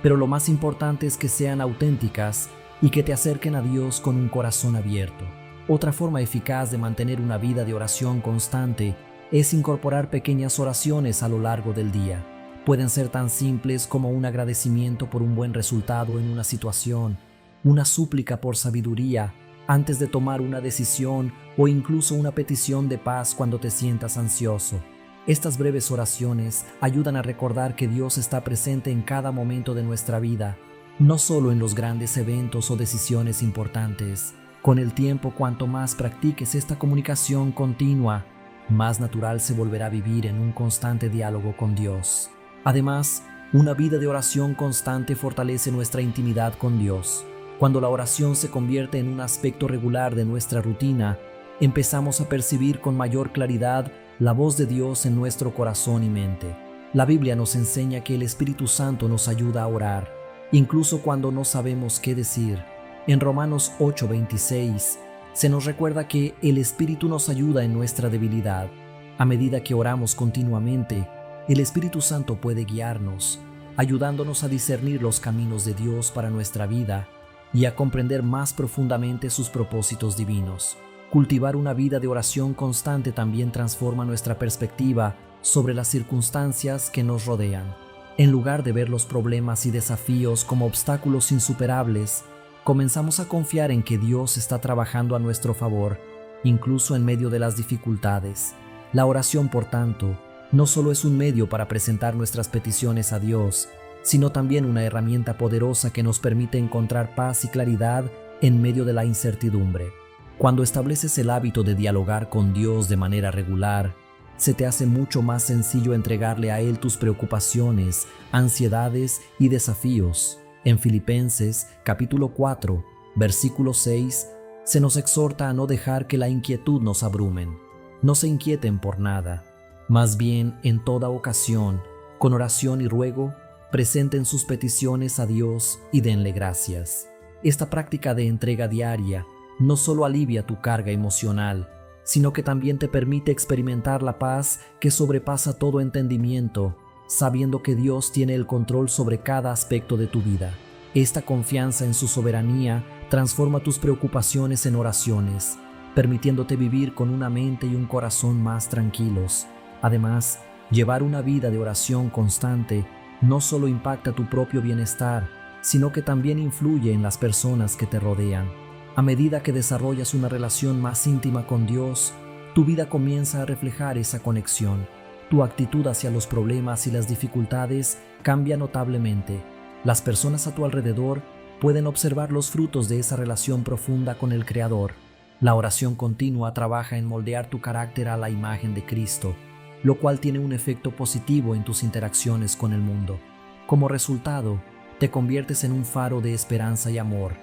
pero lo más importante es que sean auténticas y que te acerquen a Dios con un corazón abierto. Otra forma eficaz de mantener una vida de oración constante es incorporar pequeñas oraciones a lo largo del día. Pueden ser tan simples como un agradecimiento por un buen resultado en una situación, una súplica por sabiduría antes de tomar una decisión o incluso una petición de paz cuando te sientas ansioso. Estas breves oraciones ayudan a recordar que Dios está presente en cada momento de nuestra vida, no solo en los grandes eventos o decisiones importantes. Con el tiempo, cuanto más practiques esta comunicación continua, más natural se volverá vivir en un constante diálogo con Dios. Además, una vida de oración constante fortalece nuestra intimidad con Dios. Cuando la oración se convierte en un aspecto regular de nuestra rutina, empezamos a percibir con mayor claridad la voz de Dios en nuestro corazón y mente. La Biblia nos enseña que el Espíritu Santo nos ayuda a orar, incluso cuando no sabemos qué decir. En Romanos 8:26, se nos recuerda que el Espíritu nos ayuda en nuestra debilidad. A medida que oramos continuamente, el Espíritu Santo puede guiarnos, ayudándonos a discernir los caminos de Dios para nuestra vida y a comprender más profundamente sus propósitos divinos. Cultivar una vida de oración constante también transforma nuestra perspectiva sobre las circunstancias que nos rodean. En lugar de ver los problemas y desafíos como obstáculos insuperables, comenzamos a confiar en que Dios está trabajando a nuestro favor, incluso en medio de las dificultades. La oración, por tanto, no solo es un medio para presentar nuestras peticiones a Dios, sino también una herramienta poderosa que nos permite encontrar paz y claridad en medio de la incertidumbre. Cuando estableces el hábito de dialogar con Dios de manera regular, se te hace mucho más sencillo entregarle a Él tus preocupaciones, ansiedades y desafíos. En Filipenses capítulo 4, versículo 6, se nos exhorta a no dejar que la inquietud nos abrumen. No se inquieten por nada, más bien en toda ocasión, con oración y ruego, presenten sus peticiones a Dios y denle gracias. Esta práctica de entrega diaria no solo alivia tu carga emocional, sino que también te permite experimentar la paz que sobrepasa todo entendimiento, sabiendo que Dios tiene el control sobre cada aspecto de tu vida. Esta confianza en su soberanía transforma tus preocupaciones en oraciones, permitiéndote vivir con una mente y un corazón más tranquilos. Además, llevar una vida de oración constante no solo impacta tu propio bienestar, sino que también influye en las personas que te rodean. A medida que desarrollas una relación más íntima con Dios, tu vida comienza a reflejar esa conexión. Tu actitud hacia los problemas y las dificultades cambia notablemente. Las personas a tu alrededor pueden observar los frutos de esa relación profunda con el Creador. La oración continua trabaja en moldear tu carácter a la imagen de Cristo, lo cual tiene un efecto positivo en tus interacciones con el mundo. Como resultado, te conviertes en un faro de esperanza y amor,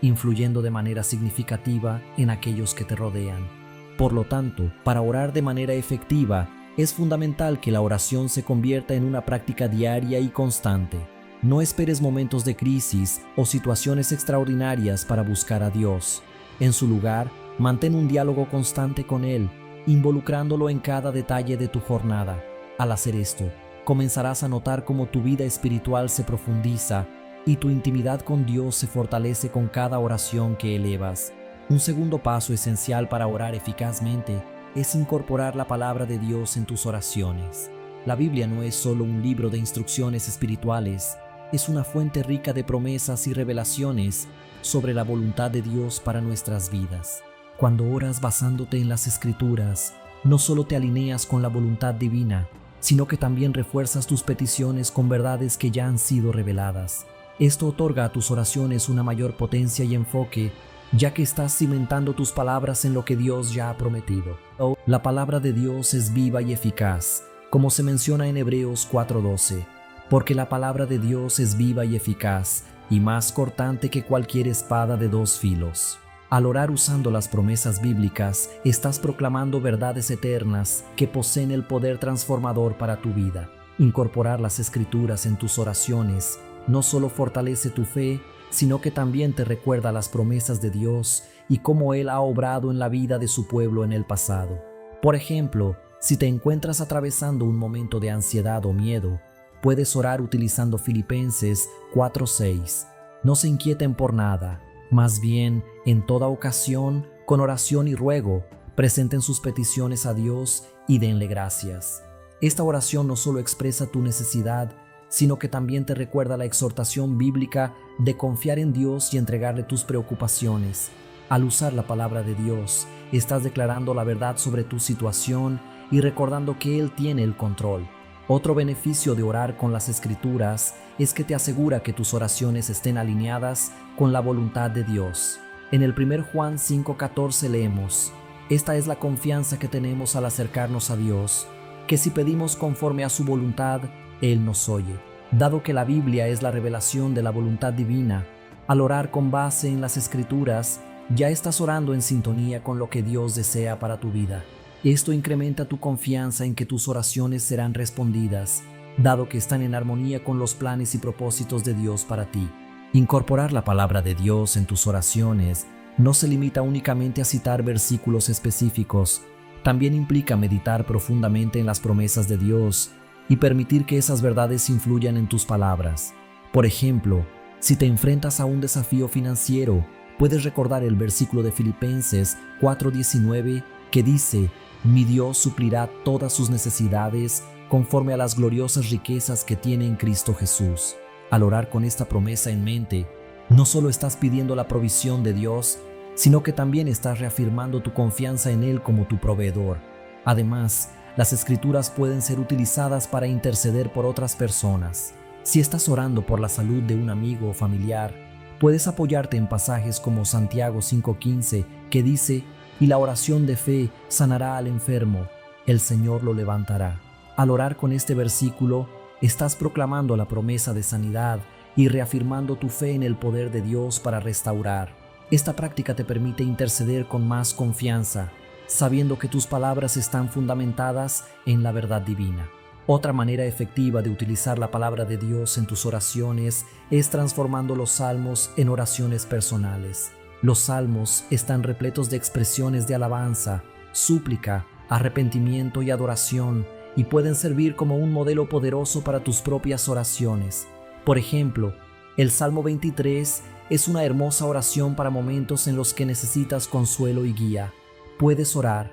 influyendo de manera significativa en aquellos que te rodean. Por lo tanto, para orar de manera efectiva, es fundamental que la oración se convierta en una práctica diaria y constante. No esperes momentos de crisis o situaciones extraordinarias para buscar a Dios. En su lugar, Mantén un diálogo constante con Él, involucrándolo en cada detalle de tu jornada. Al hacer esto, comenzarás a notar cómo tu vida espiritual se profundiza y tu intimidad con Dios se fortalece con cada oración que elevas. Un segundo paso esencial para orar eficazmente es incorporar la palabra de Dios en tus oraciones. La Biblia no es solo un libro de instrucciones espirituales, es una fuente rica de promesas y revelaciones sobre la voluntad de Dios para nuestras vidas. Cuando oras basándote en las Escrituras, no solo te alineas con la voluntad divina, sino que también refuerzas tus peticiones con verdades que ya han sido reveladas. Esto otorga a tus oraciones una mayor potencia y enfoque, ya que estás cimentando tus palabras en lo que Dios ya ha prometido. La palabra de Dios es viva y eficaz, como se menciona en Hebreos 4:12, porque la palabra de Dios es viva y eficaz, y más cortante que cualquier espada de dos filos. Al orar usando las promesas bíblicas, estás proclamando verdades eternas que poseen el poder transformador para tu vida. Incorporar las Escrituras en tus oraciones no solo fortalece tu fe, sino que también te recuerda las promesas de Dios y cómo Él ha obrado en la vida de su pueblo en el pasado. Por ejemplo, si te encuentras atravesando un momento de ansiedad o miedo, puedes orar utilizando Filipenses 4:6. No se inquieten por nada. Más bien, en toda ocasión, con oración y ruego, presenten sus peticiones a Dios y denle gracias. Esta oración no solo expresa tu necesidad, sino que también te recuerda la exhortación bíblica de confiar en Dios y entregarle tus preocupaciones. Al usar la palabra de Dios, estás declarando la verdad sobre tu situación y recordando que Él tiene el control. Otro beneficio de orar con las Escrituras es que te asegura que tus oraciones estén alineadas con la voluntad de Dios. En el 1 Juan 5:14 leemos: Esta es la confianza que tenemos al acercarnos a Dios, que si pedimos conforme a su voluntad, Él nos oye. Dado que la Biblia es la revelación de la voluntad divina, al orar con base en las Escrituras, ya estás orando en sintonía con lo que Dios desea para tu vida. Esto incrementa tu confianza en que tus oraciones serán respondidas, dado que están en armonía con los planes y propósitos de Dios para ti. Incorporar la palabra de Dios en tus oraciones no se limita únicamente a citar versículos específicos, también implica meditar profundamente en las promesas de Dios y permitir que esas verdades influyan en tus palabras. Por ejemplo, si te enfrentas a un desafío financiero, puedes recordar el versículo de Filipenses 4:19 que dice: Mi Dios suplirá todas sus necesidades conforme a las gloriosas riquezas que tiene en Cristo Jesús. Al orar con esta promesa en mente, no solo estás pidiendo la provisión de Dios, sino que también estás reafirmando tu confianza en Él como tu proveedor. Además, las Escrituras pueden ser utilizadas para interceder por otras personas. Si estás orando por la salud de un amigo o familiar, puedes apoyarte en pasajes como Santiago 5:15, que dice: Y la oración de fe sanará al enfermo, el Señor lo levantará. Al orar con este versículo, estás proclamando la promesa de sanidad y reafirmando tu fe en el poder de Dios para restaurar. Esta práctica te permite interceder con más confianza, sabiendo que tus palabras están fundamentadas en la verdad divina. Otra manera efectiva de utilizar la palabra de Dios en tus oraciones es transformando los salmos en oraciones personales. Los salmos están repletos de expresiones de alabanza, súplica, arrepentimiento y adoración, y pueden servir como un modelo poderoso para tus propias oraciones. Por ejemplo, el Salmo 23 es una hermosa oración para momentos en los que necesitas consuelo y guía. Puedes orar: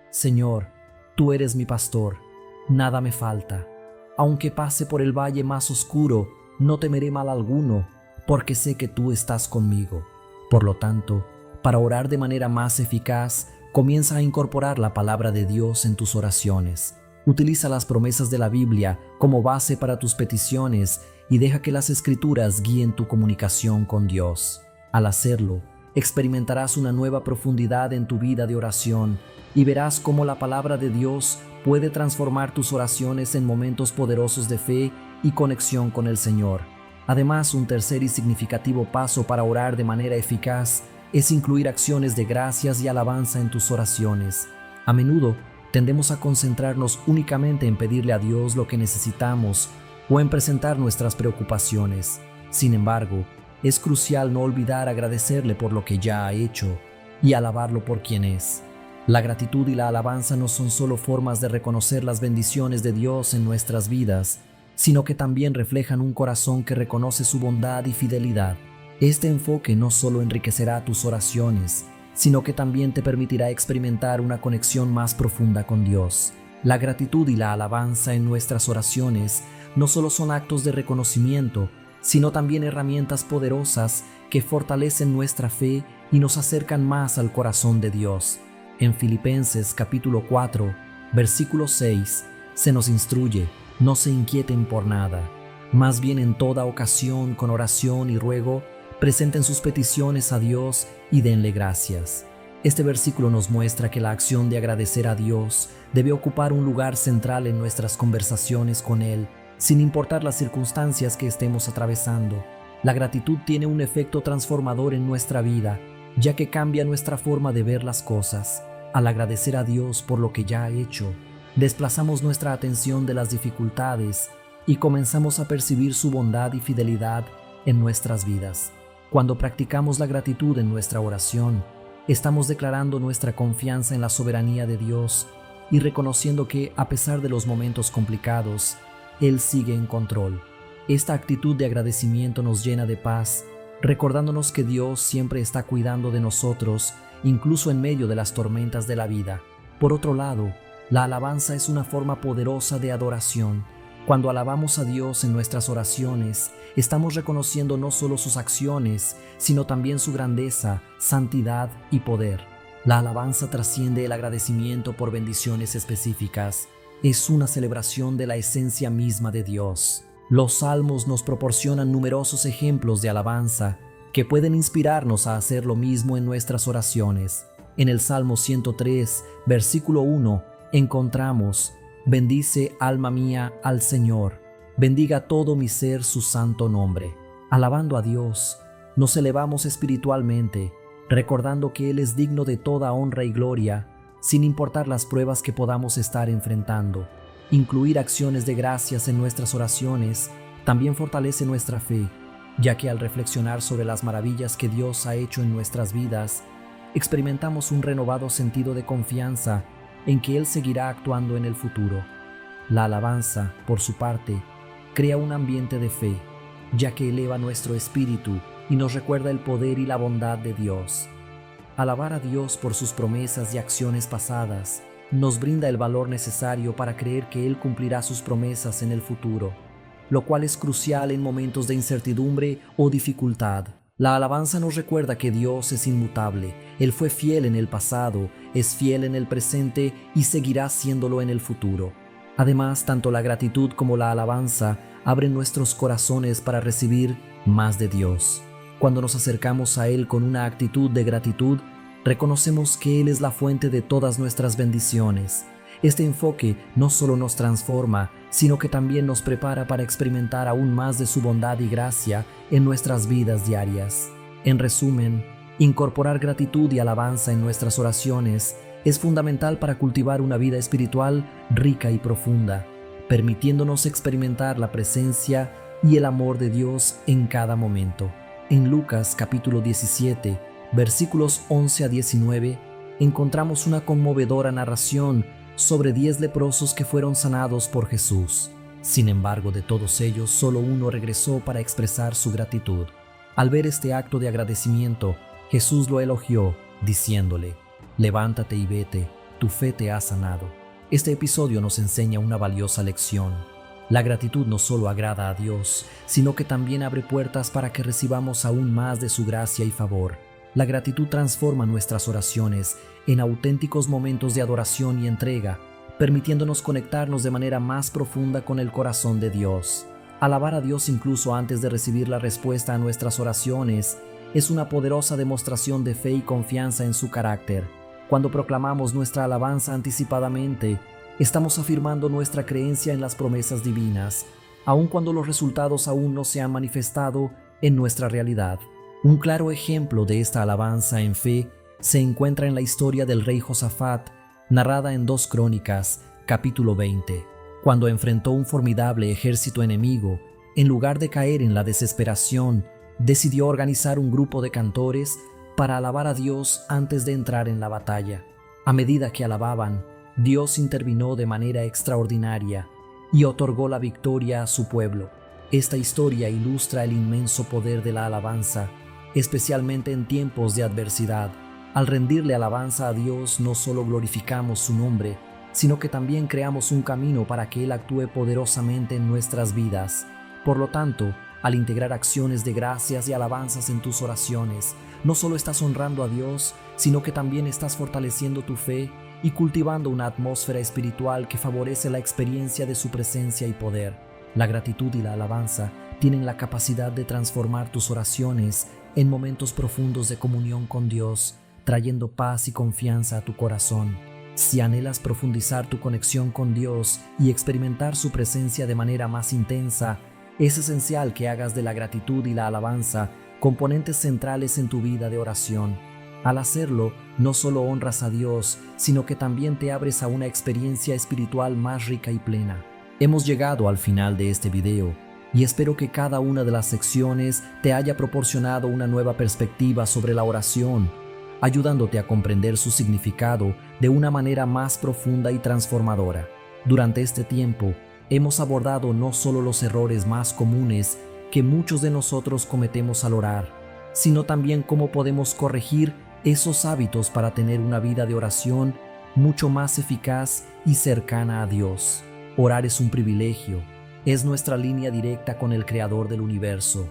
Señor, tú eres mi pastor, nada me falta. Aunque pase por el valle más oscuro, no temeré mal alguno, porque sé que tú estás conmigo. Por lo tanto, para orar de manera más eficaz, comienza a incorporar la palabra de Dios en tus oraciones. Utiliza las promesas de la Biblia como base para tus peticiones y deja que las Escrituras guíen tu comunicación con Dios. Al hacerlo, experimentarás una nueva profundidad en tu vida de oración y verás cómo la palabra de Dios puede transformar tus oraciones en momentos poderosos de fe y conexión con el Señor. Además, un tercer y significativo paso para orar de manera eficaz es incluir acciones de gracias y alabanza en tus oraciones. A menudo, tendemos a concentrarnos únicamente en pedirle a Dios lo que necesitamos o en presentar nuestras preocupaciones. Sin embargo, es crucial no olvidar agradecerle por lo que ya ha hecho. y alabarlo por quien es. La gratitud y la alabanza no son solo formas de reconocer las bendiciones de Dios en nuestras vidas, sino que también reflejan un corazón que reconoce su bondad y fidelidad. Este enfoque no solo enriquecerá tus oraciones, sino que también te permitirá experimentar una conexión más profunda con Dios. La gratitud y la alabanza en nuestras oraciones no solo son actos de reconocimiento, sino también herramientas poderosas que fortalecen nuestra fe y nos acercan más al corazón de Dios. En Filipenses capítulo 4, versículo 6, se nos instruye: no se inquieten por nada, más bien en toda ocasión con oración y ruego, presenten sus peticiones a Dios y denle gracias. Este versículo nos muestra que la acción de agradecer a Dios debe ocupar un lugar central en nuestras conversaciones con Él, sin importar las circunstancias que estemos atravesando. La gratitud tiene un efecto transformador en nuestra vida, ya que cambia nuestra forma de ver las cosas. Al agradecer a Dios por lo que ya ha hecho, desplazamos nuestra atención de las dificultades y comenzamos a percibir su bondad y fidelidad en nuestras vidas. Cuando practicamos la gratitud en nuestra oración, estamos declarando nuestra confianza en la soberanía de Dios y reconociendo que, a pesar de los momentos complicados, Él sigue en control. Esta actitud de agradecimiento nos llena de paz, recordándonos que Dios siempre está cuidando de nosotros, incluso en medio de las tormentas de la vida. Por otro lado, la alabanza es una forma poderosa de adoración. Cuando alabamos a Dios en nuestras oraciones, estamos reconociendo no solo sus acciones, sino también su grandeza, santidad y poder. La alabanza trasciende el agradecimiento por bendiciones específicas. Es una celebración de la esencia misma de Dios. Los salmos nos proporcionan numerosos ejemplos de alabanza que pueden inspirarnos a hacer lo mismo en nuestras oraciones. En el Salmo 103, versículo 1, encontramos: bendice, alma mía, al Señor, bendiga todo mi ser su santo nombre. Alabando a Dios, nos elevamos espiritualmente, recordando que Él es digno de toda honra y gloria, sin importar las pruebas que podamos estar enfrentando. Incluir acciones de gracias en nuestras oraciones también fortalece nuestra fe, ya que al reflexionar sobre las maravillas que Dios ha hecho en nuestras vidas, experimentamos un renovado sentido de confianza en que Él seguirá actuando en el futuro. La alabanza, por su parte, crea un ambiente de fe, ya que eleva nuestro espíritu y nos recuerda el poder y la bondad de Dios. Alabar a Dios por sus promesas y acciones pasadas nos brinda el valor necesario para creer que Él cumplirá sus promesas en el futuro, lo cual es crucial en momentos de incertidumbre o dificultad. La alabanza nos recuerda que Dios es inmutable. Él fue fiel en el pasado, es fiel en el presente y seguirá siéndolo en el futuro. Además, tanto la gratitud como la alabanza abren nuestros corazones para recibir más de Dios. Cuando nos acercamos a Él con una actitud de gratitud, reconocemos que Él es la fuente de todas nuestras bendiciones. Este enfoque no solo nos transforma, sino que también nos prepara para experimentar aún más de su bondad y gracia en nuestras vidas diarias. En resumen, incorporar gratitud y alabanza en nuestras oraciones es fundamental para cultivar una vida espiritual rica y profunda, permitiéndonos experimentar la presencia y el amor de Dios en cada momento. En Lucas capítulo 17, versículos 11 a 19, encontramos una conmovedora narración sobre 10 leprosos que fueron sanados por Jesús. Sin embargo, de todos ellos, solo uno regresó para expresar su gratitud. Al ver este acto de agradecimiento, Jesús lo elogió, diciéndole: levántate y vete, tu fe te ha sanado. Este episodio nos enseña una valiosa lección. La gratitud no solo agrada a Dios, sino que también abre puertas para que recibamos aún más de su gracia y favor. La gratitud transforma nuestras oraciones en auténticos momentos de adoración y entrega, permitiéndonos conectarnos de manera más profunda con el corazón de Dios. Alabar a Dios incluso antes de recibir la respuesta a nuestras oraciones es una poderosa demostración de fe y confianza en su carácter. Cuando proclamamos nuestra alabanza anticipadamente, estamos afirmando nuestra creencia en las promesas divinas, aun cuando los resultados aún no se han manifestado en nuestra realidad. Un claro ejemplo de esta alabanza en fe se encuentra en la historia del rey Josafat, narrada en 2 Crónicas, capítulo 20. Cuando enfrentó un formidable ejército enemigo, en lugar de caer en la desesperación, decidió organizar un grupo de cantores para alabar a Dios antes de entrar en la batalla. A medida que alababan, Dios intervino de manera extraordinaria y otorgó la victoria a su pueblo. Esta historia ilustra el inmenso poder de la alabanza, especialmente en tiempos de adversidad. Al rendirle alabanza a Dios, no solo glorificamos su nombre, sino que también creamos un camino para que Él actúe poderosamente en nuestras vidas. Por lo tanto, al integrar acciones de gracias y alabanzas en tus oraciones, no solo estás honrando a Dios, sino que también estás fortaleciendo tu fe y cultivando una atmósfera espiritual que favorece la experiencia de su presencia y poder. La gratitud y la alabanza tienen la capacidad de transformar tus oraciones en momentos profundos de comunión con Dios, trayendo paz y confianza a tu corazón. Si anhelas profundizar tu conexión con Dios y experimentar su presencia de manera más intensa, es esencial que hagas de la gratitud y la alabanza componentes centrales en tu vida de oración. Al hacerlo, no solo honras a Dios, sino que también te abres a una experiencia espiritual más rica y plena. Hemos llegado al final de este video y espero que cada una de las secciones te haya proporcionado una nueva perspectiva sobre la oración, ayudándote a comprender su significado de una manera más profunda y transformadora. Durante este tiempo, hemos abordado no solo los errores más comunes que muchos de nosotros cometemos al orar, sino también cómo podemos corregir esos hábitos para tener una vida de oración mucho más eficaz y cercana a Dios. Orar es un privilegio, es nuestra línea directa con el Creador del universo,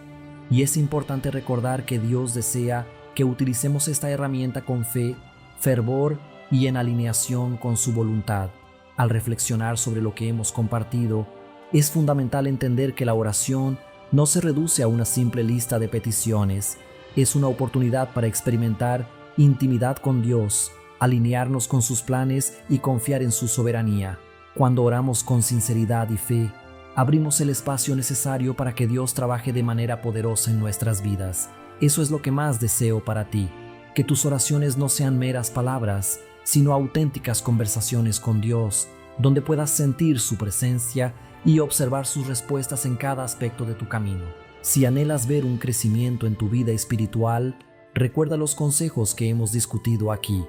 y es importante recordar que Dios desea que utilicemos esta herramienta con fe, fervor y en alineación con su voluntad. Al reflexionar sobre lo que hemos compartido, es fundamental entender que la oración no se reduce a una simple lista de peticiones. Es una oportunidad para experimentar intimidad con Dios, alinearnos con sus planes y confiar en su soberanía. Cuando oramos con sinceridad y fe, abrimos el espacio necesario para que Dios trabaje de manera poderosa en nuestras vidas. Eso es lo que más deseo para ti, que tus oraciones no sean meras palabras, sino auténticas conversaciones con Dios, donde puedas sentir su presencia y observar sus respuestas en cada aspecto de tu camino. Si anhelas ver un crecimiento en tu vida espiritual, recuerda los consejos que hemos discutido aquí.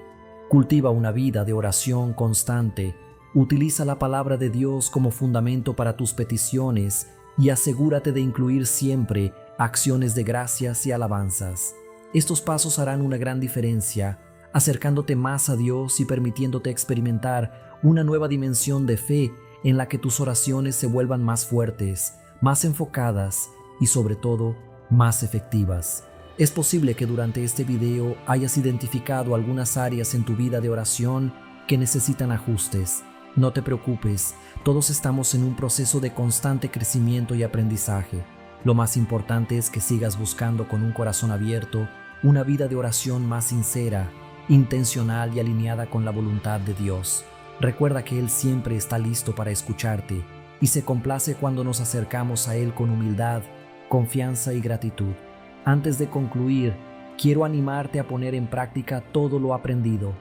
Cultiva una vida de oración constante, utiliza la palabra de Dios como fundamento para tus peticiones y asegúrate de incluir siempre acciones de gracias y alabanzas. Estos pasos harán una gran diferencia, acercándote más a Dios y permitiéndote experimentar una nueva dimensión de fe en la que tus oraciones se vuelvan más fuertes, más enfocadas y sobre todo, más efectivas. Es posible que durante este video hayas identificado algunas áreas en tu vida de oración que necesitan ajustes. No te preocupes, todos estamos en un proceso de constante crecimiento y aprendizaje. Lo más importante es que sigas buscando con un corazón abierto una vida de oración más sincera, intencional y alineada con la voluntad de Dios. Recuerda que Él siempre está listo para escucharte y se complace cuando nos acercamos a Él con humildad, confianza y gratitud. Antes de concluir, quiero animarte a poner en práctica todo lo aprendido.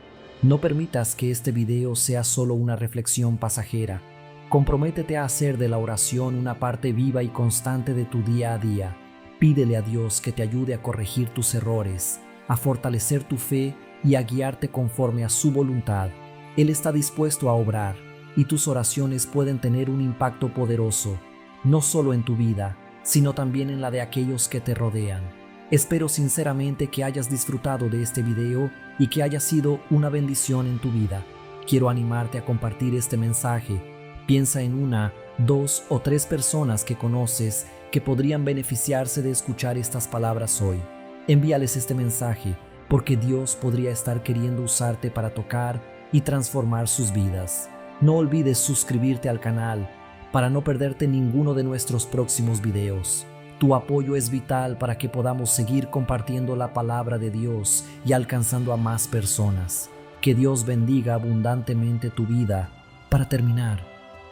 No permitas que este video sea solo una reflexión pasajera. Comprométete a hacer de la oración una parte viva y constante de tu día a día. Pídele a Dios que te ayude a corregir tus errores, a fortalecer tu fe y a guiarte conforme a su voluntad. Él está dispuesto a obrar y tus oraciones pueden tener un impacto poderoso, no solo en tu vida, sino también en la de aquellos que te rodean. Espero sinceramente que hayas disfrutado de este video y que haya sido una bendición en tu vida. Quiero animarte a compartir este mensaje. Piensa en 1, 2 o 3 personas que conoces que podrían beneficiarse de escuchar estas palabras hoy. Envíales este mensaje porque Dios podría estar queriendo usarte para tocar y transformar sus vidas. No olvides suscribirte al canal para no perderte ninguno de nuestros próximos videos. Tu apoyo es vital para que podamos seguir compartiendo la palabra de Dios y alcanzando a más personas. Que Dios bendiga abundantemente tu vida. Para terminar,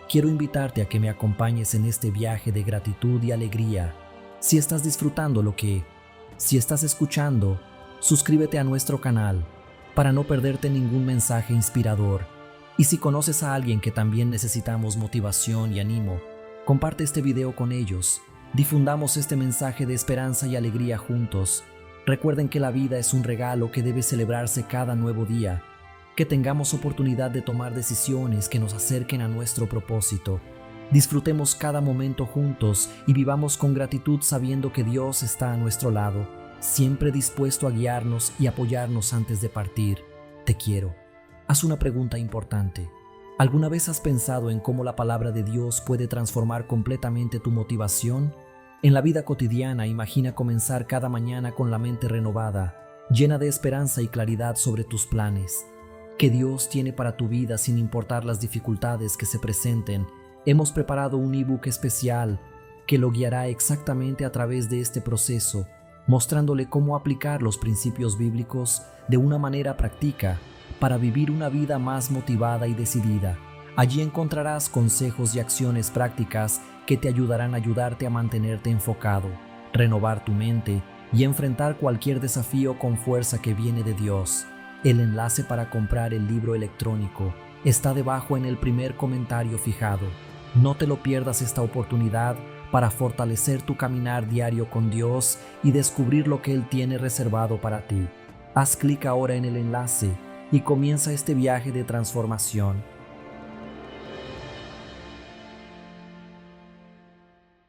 quiero invitarte a que me acompañes en este viaje de gratitud y alegría. Si estás disfrutando si estás escuchando, suscríbete a nuestro canal para no perderte ningún mensaje inspirador. Y si conoces a alguien que también necesitamos motivación y ánimo, comparte este video con ellos. Difundamos este mensaje de esperanza y alegría juntos. Recuerden que la vida es un regalo que debe celebrarse cada nuevo día, que tengamos oportunidad de tomar decisiones que nos acerquen a nuestro propósito. Disfrutemos cada momento juntos y vivamos con gratitud sabiendo que Dios está a nuestro lado, siempre dispuesto a guiarnos y apoyarnos antes de partir. Te quiero. Haz una pregunta importante. ¿Alguna vez has pensado en cómo la palabra de Dios puede transformar completamente tu motivación? En la vida cotidiana, imagina comenzar cada mañana con la mente renovada, llena de esperanza y claridad sobre tus planes. Que Dios tiene para tu vida sin importar las dificultades que se presenten. Hemos preparado un ebook especial que lo guiará exactamente a través de este proceso, mostrándole cómo aplicar los principios bíblicos de una manera práctica para vivir una vida más motivada y decidida. Allí encontrarás consejos y acciones prácticas que te ayudarán a ayudarte a mantenerte enfocado, renovar tu mente y enfrentar cualquier desafío con fuerza que viene de Dios. El enlace para comprar el libro electrónico está debajo en el primer comentario fijado. No te lo pierdas esta oportunidad para fortalecer tu caminar diario con Dios y descubrir lo que Él tiene reservado para ti. Haz clic ahora en el enlace y comienza este viaje de transformación.